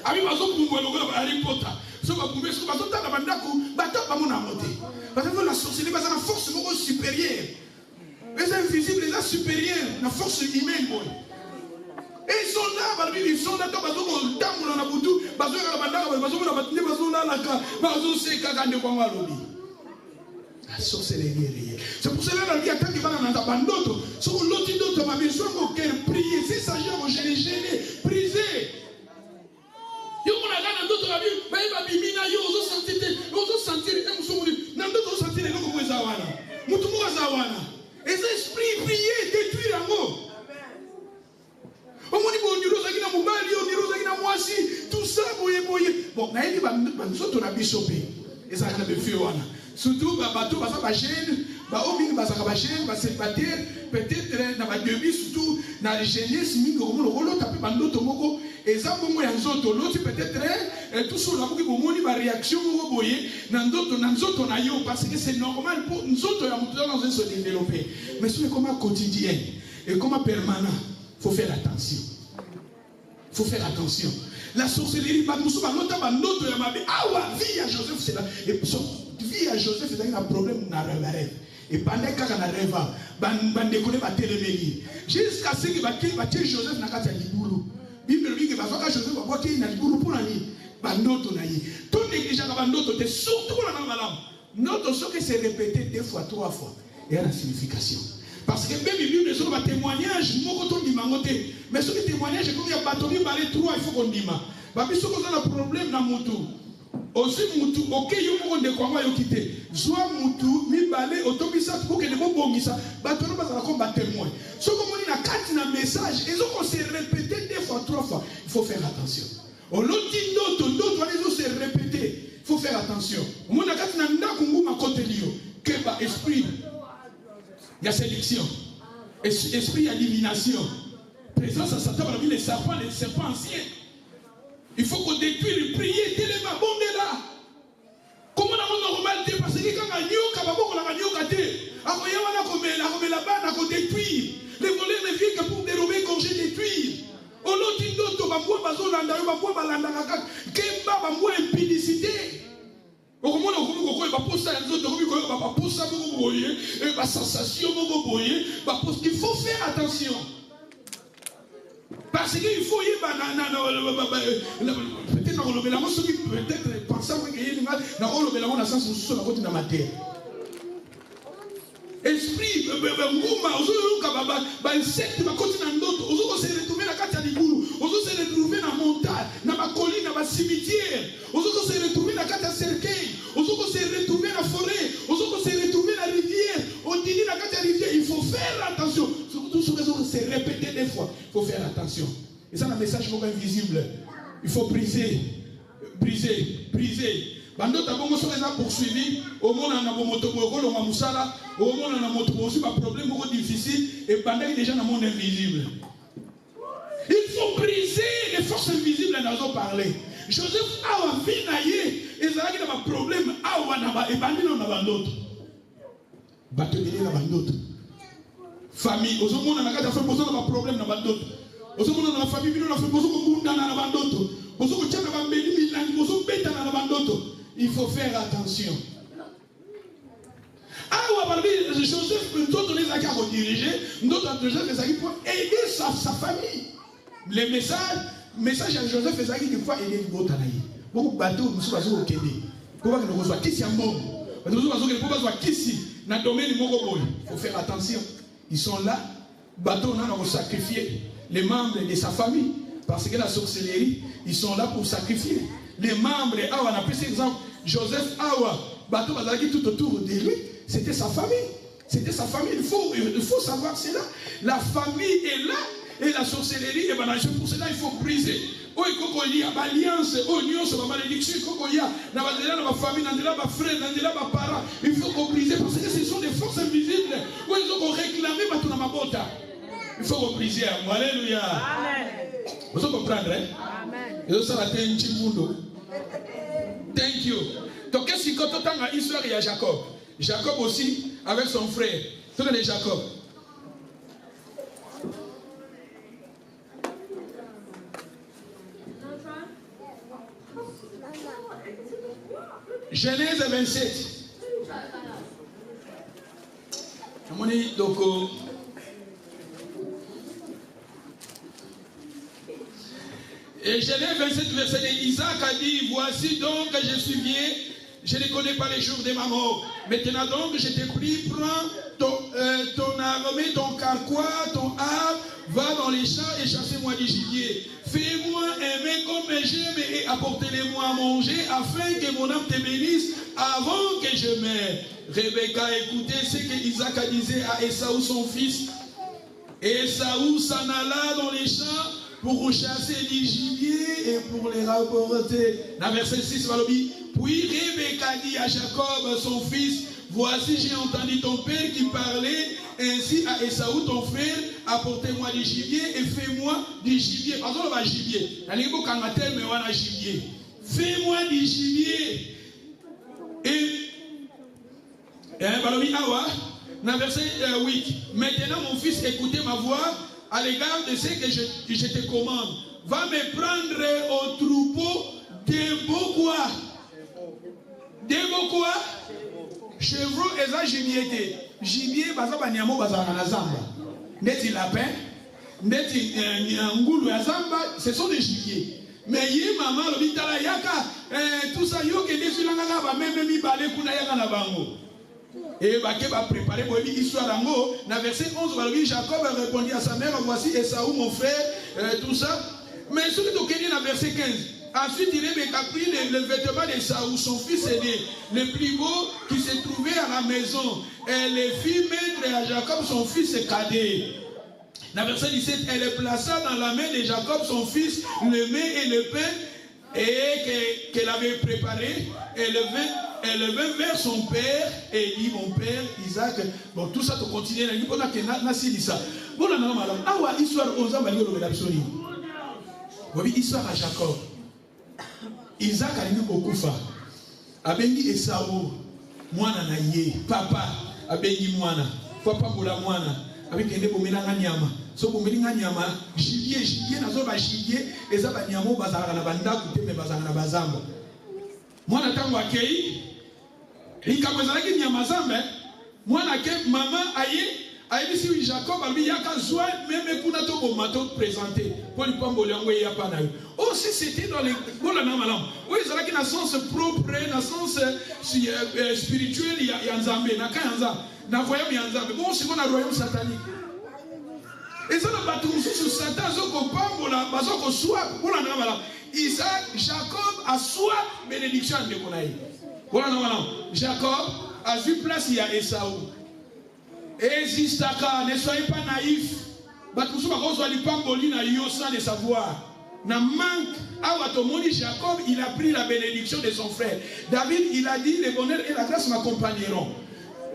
Speaker 1: abi bazo pumbwe lokola Harry Potter so ba pumbwe so bazo tala bandako bata ba mona moté parce que la sorcellerie ba na force moko supérieure. Les invisibles, les supérieurs, la force humaine. Et ils sont là, ils sont là, la sorcellerie est réelle. C'est pour cela que la vie va dans un autre. Sur l'autre d'autre, ma besoin de prier. C'est ça, je l'ai gêné. Priser. Yo mona gana ndoto la vie, ba iba bimina yo ozo sentir na ndoto sentir ngo ko zawana. Mutu mo zawana. Les esprits prier détruire yango. Omoni bo ndiro zaki na mobali yo ndiro zaki na mwasi tout ça boye. Bon, na yeli ba nzoto na bisope. Eza kana be fio wana. Surtout ba bato ba ba jeune, ba omingi ba saka ba jeune, ba célibataire, peut-être na ba demi surtout na jeunesse mingi ko mo lo taper ba ndoto moko. Eza bongo ya nzoto loti peut-être tout sur la boki bomoni ba réaction moko boye na nzoto na yo parce que c'est normal pour nzoto ya mutu dans un se développer. Mais c'est comme quotidien et comme permanent, faut faire attention. Faut faire attention. La sorcellerie ba musu ba lota ba ndoto ya mabe awa vie à Joseph c'est là et vie à Joseph c'est un problème na rêve. Et pendant kaka na rêve ban décoller ba téléméli jusqu'à ce que ba Joseph na kati ya libulu. Bible dit que bazoka Joseph va qui na libulu pour nani bandoto na yi to négligeant bandoto te surtout na malamu noto ce que c'est répété 2 fois 3 fois et la signification parce que même Bible sur ba témoignage moko to ndimangote mais ce que témoignage comme ya batomi balé 3 il faut qu'on dima ba biso ko na problème na mutu aussi mutu OK yo moko de kwa yo kité zwa mutu mi balé otobisa pour que ne bongisa bato no bazala comme ba témoin ce que moni na carte na message ils ont se répété 2 fois 3 fois il faut faire attention on loti d'autres les autres se répéter il faut faire attention mon na carte na ndako nguma côté lio que ba esprit il y a sélection esprit il y a élimination présence à Satan parmi les serpents anciens. Il faut qu'on détruise, prier, tellement bon de là. Comment on a normalité parce que quand on a détruire. Les voleurs ne viennent que pour dérober, gorger, détruire. On a dit impudicité. il va poser les autres, il va poser la sensation, il faut faire attention. Parce qu'il faut y peut-être penser que la matière. Esprit, insecte, se retrouver dans la liguru, se retrouver dans la montagne, dans la colline, dans le cimetière, se retrouver dans la cercueil, se retrouver dans la forêt, se retrouver dans la rivière, on dit dans la rivière, il faut faire attention. Surtout sur les autres, c'est répété des fois, il faut faire attention. Et ça, le message est invisible. Il faut briser, briser, briser. Bando tabongo so eza poursuivi au monde na moto bokolo nga musala au monde na moto aussi pas problème beaucoup difficile et pendant déjà dans le monde invisible. Il faut briser les forces invisibles dans nos parler. Joseph a vu naie ezalaki na problème awa na ba ebandino na bandoto. Batebele na bandoto. Famille aux monde na kata fait besoin na problème na bandoto. Aux monde na famille bino na fait besoin ko bunda na bandoto. Besoin ko tchana ba mbeli milani besoin beta na bandoto. Il faut faire attention. Ah, Joseph, d'autres les a redirigés, d'autres Joseph pour aider sa famille. Les messages à Joseph les a dit fois aider le Botanaï. Beaucoup de bateaux, nous sommes au Québec. Pourquoi nous reçoit qui s'y a mort? Nous sommes qui s'y dans le domaine du Mogoboy. Il faut faire attention. Ils sont là. Bateau, on a sacrifié les membres de sa famille. Parce que la sorcellerie, ils sont là pour sacrifier. Les membres, on a pris cet exemple, Joseph Awa, Bateau Bazaki tout autour de lui, c'était sa famille. C'était sa famille, il faut savoir cela. La famille est là, et la sorcellerie est banalisée. Pour cela, il faut briser. Oh, il y a alliance, oh, il y a malédiction, il y a ma famille, ma frère, ma parent. Il faut qu'on brise parce que ce sont des forces invisibles. Oh, ils ont réclamé ma bota. Il faut qu'on brise. Alléluia. Amen. Vous comprenez, hein? Amen. Ça va être un petit monde. Thank you. Donc, qu'est-ce qu'il y a dans l'histoire? Il y a Jacob. Jacob aussi, avec son frère. Tenez Jacob. Genèse 27. Donc, et Genèse 27, verset 2, Isaac a dit, voici donc que je suis vieux, je ne connais pas les jours de ma mort. Maintenant donc, je te prie, prends ton armée, ton carquois, ton arbre, va dans les champs et chassez-moi du gibier. Fais-moi aimer comme j'aime et apportez-le-moi à manger, afin que mon âme te bénisse avant que je meure. Rebecca écoutez ce que Isaac a dit à Esaü son fils. Esaü s'en alla dans les champs pour chasser du gibier et pour les rapporter. Dans verset 6, puis Rebecca dit à Jacob son fils, voici j'ai entendu ton père qui parlait ainsi à Esaü ton frère, apportez-moi du gibier et fais-moi du gibier. Par exemple, le gibier. Fais-moi du gibier. Et dans verset 8, maintenant mon fils, écoutez ma voix à l'égard de ce que je te commande. Va me prendre au troupeau de beaux quoi? De beaux quoi? Chevreau et ça gibier. Gibier, bazaba niamo bazaba na zamba. Neti lapin, neti ngulu ya zamba, ce sont des gibiers. Mais yé maman le bitala yaka, tout ça yo ke desu langa ba même mi balé kuna yaka na bango. Et Baké va préparer pour lui histoire d'amour. Dans verset 11, Jacob a répondu à sa mère, voici Esaü mon frère, tout ça. Mais celui qui est dans verset 15. Ensuite, il a pris le vêtement d'Esaü, son fils aîné, le plus beau qui se trouvait à la maison. Et les fit mettre à Jacob, son fils cadet. Dans verset 17, elle plaça dans la main de Jacob, son fils, le mets et le pain qu'elle avait préparé. Elle vint vers son père et dit, mon père, Isaac, bon, tout ça, tu continues, il faut que ça. Bon, là, non, alors, ah ouais, histoire, on va aller au Lapsoni. Oui, histoire à Jacob. Isaac a dit beaucoup fa. Abengi Esaü, mwana na ye, papa, abengi mwana, papa bola mwana, avec un débomena nyama. So bomena nyama, gibier, nazo ba gibier, eza ba nyamo bazara na banda kute me bazara na bazamba. Mwana tango akei, Il y a moi, maman, aïe, si Jacob a mis Yaka Zoua, même Kunato au matin présenté. Pour lui prendre le ya pas naï. Oh, si c'était dans les. Oui, c'est là qu'il y a un sens propre, un sens spirituel, il y a un zambé, n'a qu'un zambé. N'a voyant un zambé. Bon, c'est qu'on a royaume satanique. Et ça, le bateau sur Satan, Zoko Pambola, Bazoko soit, voilà, Isaac, Jacob a soit bénédiction de Monaï. Voilà, Jacob a vu place, il y a Esaou. Existaka, ne soyez pas naïfs. Batoussou va rejoindre Pamboli na yo sans le savoir. Na manque, Awatomoni Jacob, il a pris la bénédiction de son frère. David, il a dit, le bonheur et la grâce m'accompagneront.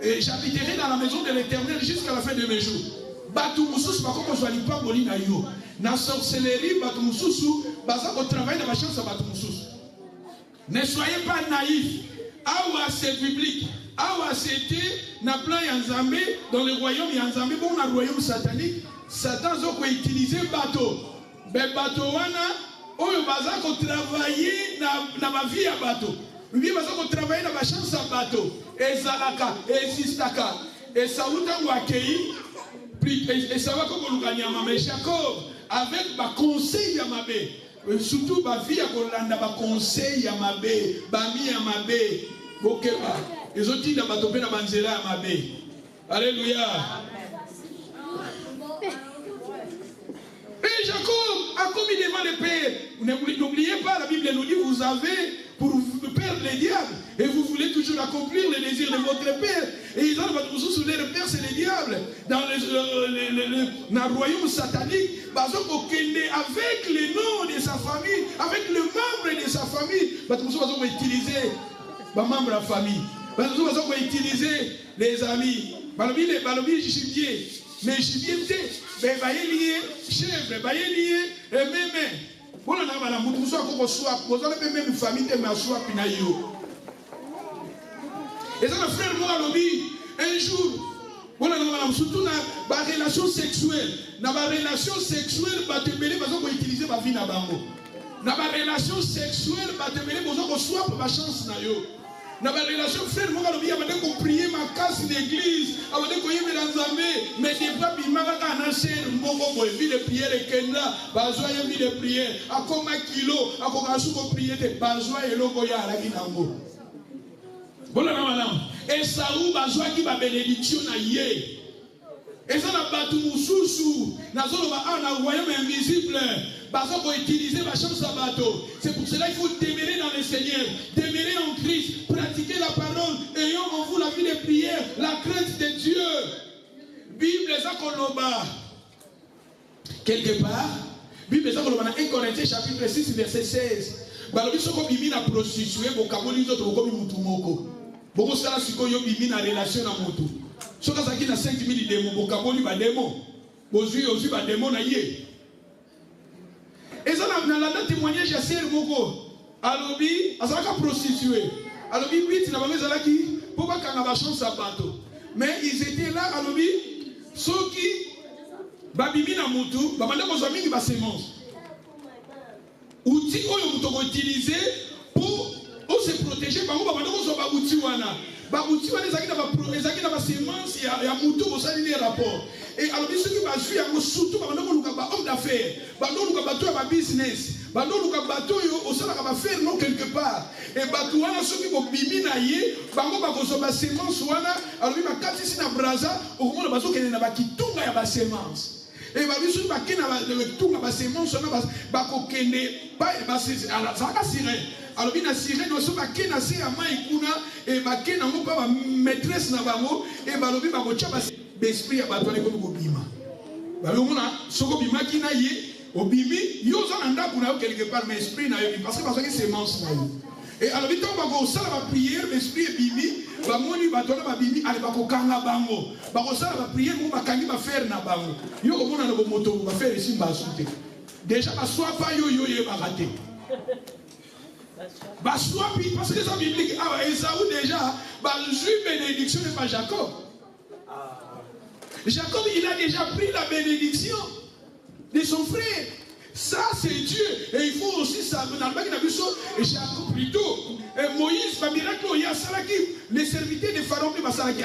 Speaker 1: J'habiterai dans la maison de l'Éternel jusqu'à la fin de mes jours. Batoussou, par contre, je vais pas Pamboli na yo. Na sorcellerie, Batoussou, baza au travail de ma chance à Batoussou. Ne soyez pas naïfs. Awa c'est biblique. Awa c'était na plan Yanzambe dans le royaume Yanzambe. Bon, dans le royaume satanique, Satan a utilisé bateau. Mais bateau wana, oyo baza ko travailler na ma vie à bateau. Lui baza ko travailler na ma chance à bateau. Et Zalaka, et Sistaka, et Saouta Wakei, et Sawako Kolukanyama, mais Jacob avec ma conseil à ma baie. Surtout ma vie à Kolanda, ma conseil à ma baie, Bami à ma baie, Bokeba. Les autres qui n'ont pas topé dans Manzela à ma baie. Alléluia. Et Jacob a commis des mal de père. N'oubliez pas, la Bible nous dit, vous avez pour perdre les diables. Et vous voulez toujours accomplir les désirs de votre père. Et ils ont votre souci, le père c'est le diable. Dans le royaume satanique, avec le nom de sa famille, avec le membre de sa famille, vous utiliser les membres de la famille. Vous utiliser les amis. Balobi gibier. Mais gibier, mais lié, chèvre, lié, et même. Voilà, vous avez même une famille, mais à soi, pinayo. Et ça, le frère Moalobi, un jour, voilà, surtout dans la relation sexuelle. Dans la relation sexuelle, vous allez utiliser ma vie dans la relation sexuelle, vous allez soit ma chance. Dans la relation frère Moalobi, vous allez prier ma casse d'église, vous allez prier dans Zambé, mais des fois, il m'a annoncé, mon vie de prière et Kenda, besoin de vie de prière, à comme un kilo, à comme un sou de prière, besoin de l'ogoya à la guinambo. Voilà, madame. Et Saou, besoin qui va bénédiction à yé. Et ça, n'a pas tout moussou, n'a pas un royaume invisible. Besoin pour utiliser ma chance à bateau. C'est pour cela qu'il faut demeurer dans le Seigneur, demeurer en Christ, pratiquer la parole, ayant en vous la vie de prière, la crainte de Dieu. Bible, ça qu'on a quelque part. Bible, ça qu'on a 1 Corinthiens chapitre 6, verset 16. Balobi soko bimi na prostituée, bokaboli nzoto bokomi mutu moko. Boko sala sikoyo bimi na relation na mutu. Soka zaki na 5000 démons, bokaboli ba démons. Bozui aussi ba démons na yé. Et ça na la témoignage ya sœur moko. Alobi azaka prostituée. Alobi 8 na bango zalaki po bakanga ba chance à bateau. Mais ils étaient là alobi soki babimi na mutu, babanda kozwa mingi ba sémence. Outils que nous avons utilisés pour se protéger par nous, outil wana. Outil wana ezaki na ba semence ya mutu bosali les rapports. Et alors ceux qui bazui ya surtout ba homme d'affaires, ba bateau ya business, ba bateau yo osala ka ba faire non quelque part. Et bateau wana ceux qui bo bimi na ye, bango ba kozo ba semence wana, alors ba katisi na braza, au moment bazo kene na ba kitunga ya ba semence. Et bah bien sûr bah qui n'a tout n'a pas semence on a bah kokende bah alors ça va sirène alors bien la sirène on se bah qui n'a c'est à main kuna et bah qui n'a pas maîtresse na bango et bah lobi bah kocha bah l'esprit à bah toi les comme bima bah on a soko bima qui n'a yé obimi yo ça n'anda kuna quelque part mais esprit n'a eu parce que parce que semence na yo et alors bien on va ça la prière l'esprit est bimi bah moni bah toi la bimi allez bah kokanga bango bah ça la prière mo bah kangi bah faire na bango yo ko mona na bo moto ba faire ici ba souté déjà ba soit pas yo ba raté ba soit parce que ça biblique ah Esaou déjà ba ju bénédiction de pas Jacob. Jacob il a déjà pris la bénédiction de son frère. Ça, c'est Dieu. Et il faut aussi ça. Et Jacob plutôt. Et Moïse, par miracle, il y a Salaki. Les serviteurs de Pharaon, il y a Salaki.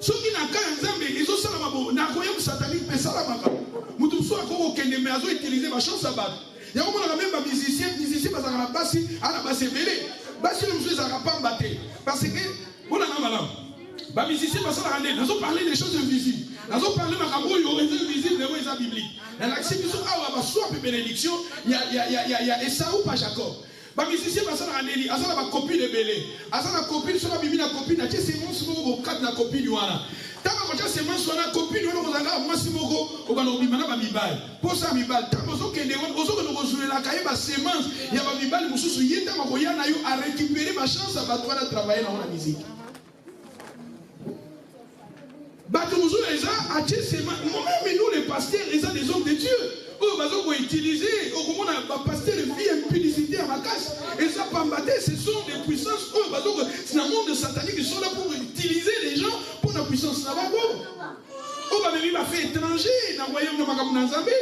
Speaker 1: Ceux qui n'ont qu'un exemple, ils ont Salamabo. N'a rien satanique, mais Salamaka. Moutousou a convoqué, mais ils ont utilisé ma chance à battre. Il y a même des musiciens, parce qu'on a passé à la base belé. Bassi le musée, ça n'a pas battu. Parce que, on a un malin. Les musiciens, ils ont parlé des choses invisibles. Ils ont parlé des choses invisibles, des choses bibliques. Dans l'accès, ils ont soit bénédiction, il y a Esaou, pas Jacob. Les musiciens, ils ont une copie de Bélé. Ils ont une copie, ils ont une copie, ils ont une copie de Wana. Tant que c'est moi, sur la copine, on a moi si mogo, on va nous demander ma mibal. Pour ça, mibal. Tant que nous jouons la caille, ma sémence, il y a ma mibal, nous sommes y tant qu'on y a à récupérer ma chance à battre à travailler dans la musique. Batouzo les gens, à même nous les pasteurs, ils ont des hommes de Dieu. Eux, ils vont utiliser, comment on a pasteur vie impudicité à ma casse. Et ça, pas battre, ce sont des puissances. Eux, c'est un monde satanique qui sont là pour utiliser les gens pour la puissance. Ça va bon. Eux, va faire étranger dans le royaume de Makamounazambé.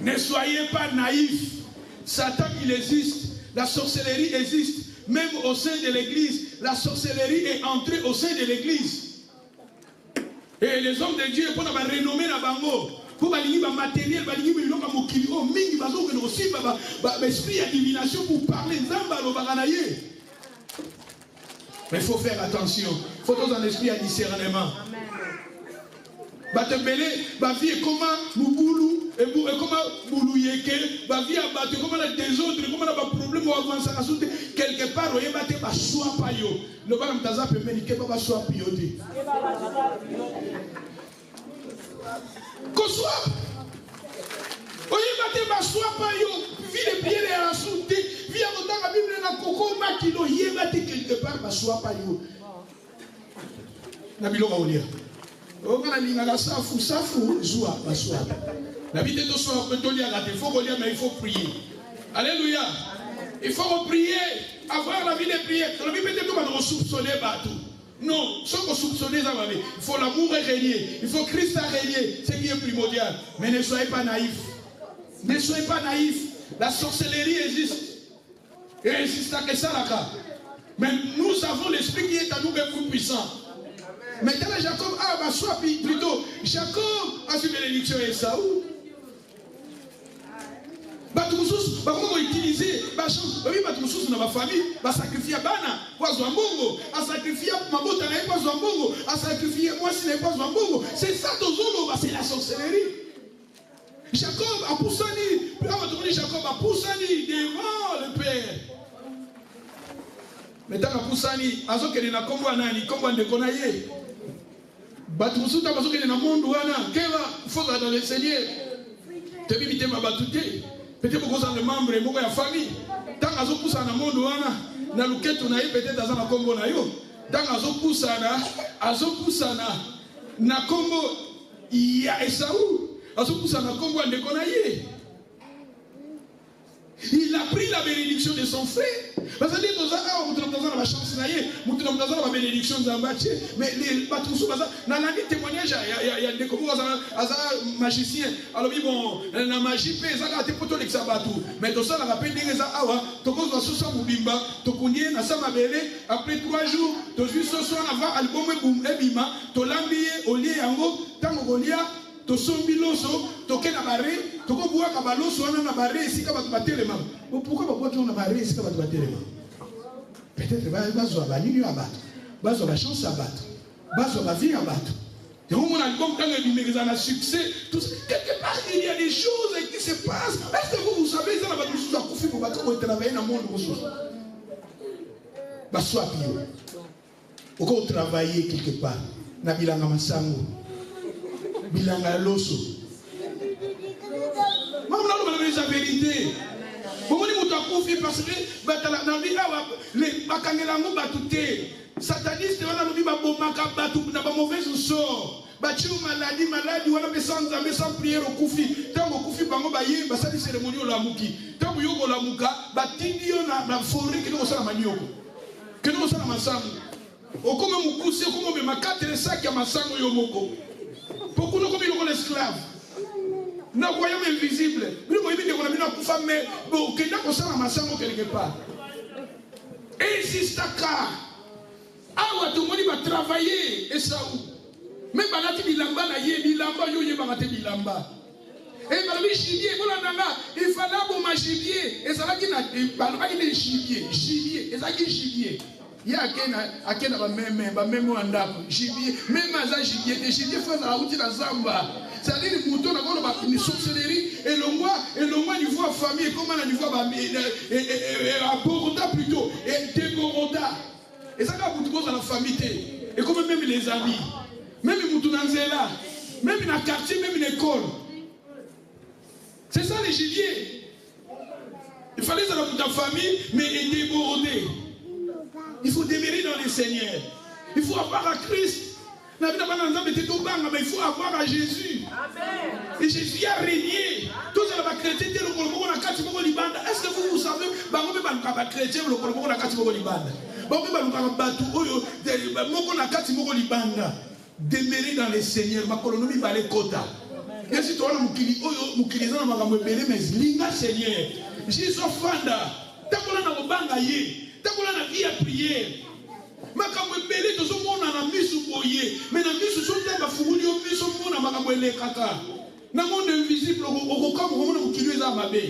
Speaker 1: Ne soyez pas naïfs. Satan, il existe. La sorcellerie existe. Même au sein de l'église, la sorcellerie est entrée au sein de l'église. Et les hommes de Dieu, pour nous renommer la bango, pour nous matériel, esprit à divination pour parler mais il faut faire attention. Il faut dans un esprit à discernement. Batembele, vie est comment Mouboulou, et comment Boulouyeke, vie à battre, comment la désordre, comment la problème ou avancer à sauter, quelque part, on y battre, pas soit payo. Le balam taza peut méniquer, pas soit pioté. Qu'on soit. On y battre, pas soit payo, vie les pieds et la sauter, vie à monter la Bible, la coco, makino, y battre quelque part, pas soit payo. Nabilo Maoulia. On a la safu, joie, bassoir. La vie de tout soit il faut relire, mais il faut prier. Alléluia. Il faut prier, avoir la vie de prier. La vie de tout le monde soupçonner partout. Non, sans qu'on soupçonne ça va aller. Il faut l'amour régner. Il faut Christ régner. C'est ce qui est primordial. Mais ne soyez pas naïfs. Ne soyez pas naïfs. La sorcellerie existe. Et il existe que ça là. Mais nous avons l'esprit qui est à nous beaucoup puissant. Mais quand Jacob a soit plutôt, Jacob a su bénédiction et Saoul. Batoussous, comment utiliser Batoussous dans ma famille, va sacrifier Bana, Wazouambongo, à sacrifier Mabota, Wazouambongo, à sacrifier moi si n'est pas Wazouambongo. C'est ça, c'est la sorcellerie. Jacob a poussani, Jacob a poussani devant le Père. Mais tant que poussani, azo que na kombo nani, kombo ndekonaye. Batoussous ta bazo que na monde wana, keva faut dans le Seigneur. Te bibite ma batute. Peut-être que vous avez des membres et la famille. Tant que vous avez un monde, na luketo na peut-être dans un combo na yo. Tant que vous avez na combo ya Esaou. Vous avez un combo de Konaye. Il a pris la bénédiction de son frère. Parce que nous avons la chance, nous avons la bénédiction de Zambaché. Mais les Batoussou, dans le témoignage, il y a des magiciens. Alors, bon, la magie, ça a été pour tout le sabatou. Mais tout ça, on a rappelé des gens, tu as sous son bimba, tu connais, na sama belé, après 3 jours, tu as vu ce soir avant, album et bimba, tu as l'ambillé, au lieu yango, tangolia. To sombiloso, toke na baré, toko bois kabaloso wana na baré ici kaba tubatelema. Pourquoi ba bois na baré ici kaba tubatelema? Peut-être bazo ba nini abattre. Bazo ba chance abattre. Bazo ba vie abattre. Et on a comme quand il y a un succès, tout ça. Quelque part il y a des choses qui se passent. Est-ce que vous savez ça va nous sous koufi pour ba ko travailler dans monde ko sous. Ba soit pio. Au travailler quelque part na bilanga masango. Bilanga loso. Maman n'a pas la vérité. Comment on t'a confié parce que dans les bakangelango batouté. Sataniste on a nous ba bomaka batou na ba mauvais sort. Batu maladie on a sans prière au koufi. Tant au koufi bango ba yé ba sali cérémonie la muki. Tant yo ko la muka batindi na forêt que nous ça la manioko. Que nous ça la masango. O comme mukusi comme me makatre sac ya masango yo moko. Pourquoi nous sommes l'esclave? na royaume invisible. Nous voyons que on a mis dans femme mais bon que n'a ça ma sango quelque part. Et si staka awa tout le monde va travailler et ça où même balati bilamba na ye bilamba yo ye ba bilamba. Et dans le gibier, il fallait un gibier. Et ça va qu'il y a gibier. Gibier. Et ça qui gibier. Il y a même gibier. Même à gibier. Des gibier font la route dans Zamba. C'est-à-dire les moutons dans une sorcellerie. Et le mois niveau famille. Comment on a niveau à Boroda plutôt. Et de Boroda. Et ça va vous dans la famille. Et comme même les amis. Même les moutons dans Zéla. Même dans le quartier, même dans l'école. C'est ça les gibiers. Il fallait ça dans ta famille, mais déborder. Il faut demeurer dans le Seigneur. Il faut avoir à Christ. Mais il faut avoir à Jésus. Et Jésus a régné. Tout ça va chrétien. Est-ce que vous savez, chrétien, demeurer dans le Seigneur. Ma colonie va aller kota. Et si tu as un Seigneur, Jésus Fanda, takola na mobanga ye, takola na vie à prier. Makambo ebele to so mona na misu boye, mais na misu so tamba funguli o misu mona makambo ele kaka. Na monde invisible okokama komona mukili eza mabe.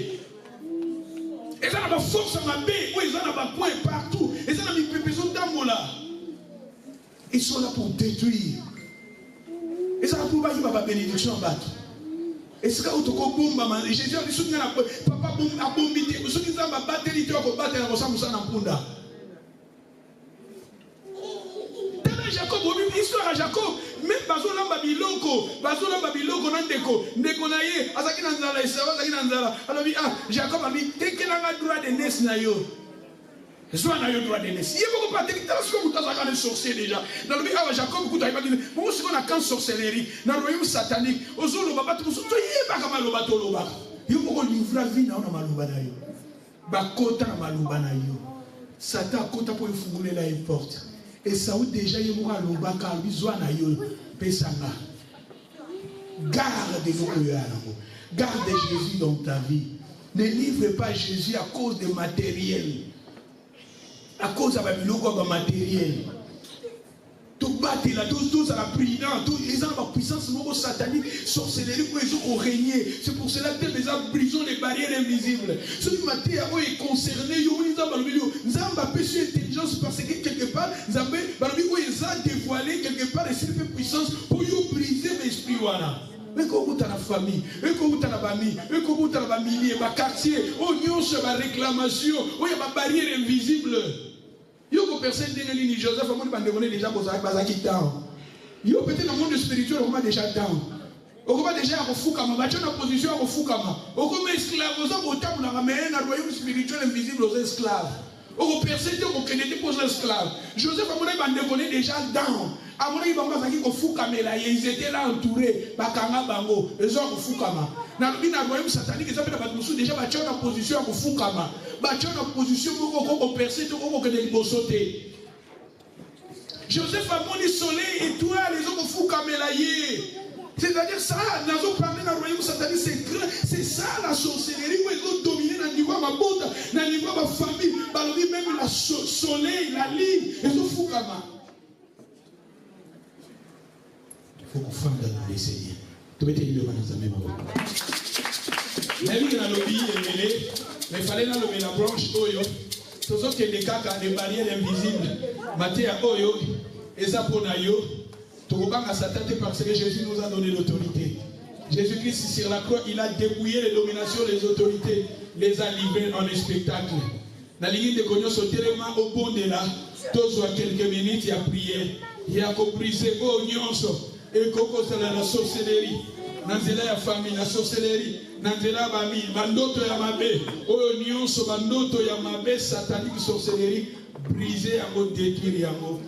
Speaker 1: Et ça na ba force mabe, ou eza na ba point partout, et ça na mipepeso tambola. Ils sont là pour détruire. Et ça pour ba yiba ba bénédiction bato. Et c'est quand tu bomba Jésus a dit papa a bombité ceux qui ont battu les gens battre na kosamu sana mpunda. Tena Jacob histoire à Jacob même bazolamba biloko na ndeko na ye azaki na nzala Esau azaki na nzala alors Jacob a dit tekelanga droit de nes na yo. Soit na yo droit de nes. Il y a beaucoup pas technique parce que vous avez un sorcier déjà. Dans le ah Jacob écoute il va dire moi c'est qu'on a quand sorcellerie dans le royaume satanique ozolo baba tout so yeba kama loba to loba. Yo beaucoup livra vie na ona maloba na yo. Ba kota na maloba na yo. Satan kota pour funguler la porte. Et ça ou déjà yo mo loba ka bizwa na yo pesanga. Garde nos cœurs. Garde Jésus dans ta vie. Ne livre pas Jésus à cause des matériels. À cause de la matériel. Tout battre là, tous à la prière, ils ont la puissance satanique, sorcellerie pour ils ont régné. C'est pour cela que les hommes brisons les barrières invisibles. Ce qui est concerné, ils ont péché intelligence parce que quelque part, ils ont dévoilé quelque part les puissance pour briser l'esprit. Mais quand vous avez la famille, mais quand vous avez la famille, mais quand vous avez la famille, le quartier, on sur la réclamation, il y a une barrière invisible. Il y a une personne qui Joseph, on est déjà down. Il y a peut-être dans le monde spirituel, on est déjà down. On est déjà à Fukama, on est en position à Fukama. On est esclave, on est au temps où on a un royaume spirituel invisible aux esclaves. On est persécuté, on est pour les esclaves. Joseph, on est déjà down. À mon avis, ils étaient là entourés, Bakanga Bango, les gens de Fukama. Dans le royaume satanique, ils ont déjà battu en position à Fukama. Battu en position pour persécuter, pour sauter. Joseph a mon soleil, étoile, les gens de Fukama. C'est-à-dire ça, nous avons parlé dans le royaume satanique, c'est ça la sorcellerie où ils ont dominé dans le niveau de ma bande, dans le niveau de ma famille, même le soleil, la ligne, ils ont Fukama. Il faut qu'on fasse dans le Seigneur. Tu mettez une main dans la même main. Mais il a lobby, mais il fallait la branche Oyo. Tout ce qui est des caca, des barrières invisibles. Matéa Oyo, et ça pour Nayo. Tout le monde a s'attendre parce que Jésus nous a donné l'autorité. Jésus-Christ sur la croix, il a dépouillé les dominations, les autorités, les a livrés en un spectacle. Dans l'île de Cognos, au tellement au bon de là, tous à quelques minutes, il a prié. Il a compris, oh, nyonso. Et koko c'est la sorcellerie. Nanzela ya famille, la sorcellerie. Nanzela bami, bandoto ya mabe. Oh nyonso bandoto ya mabe satanique sorcellerie brisé à détruire yango.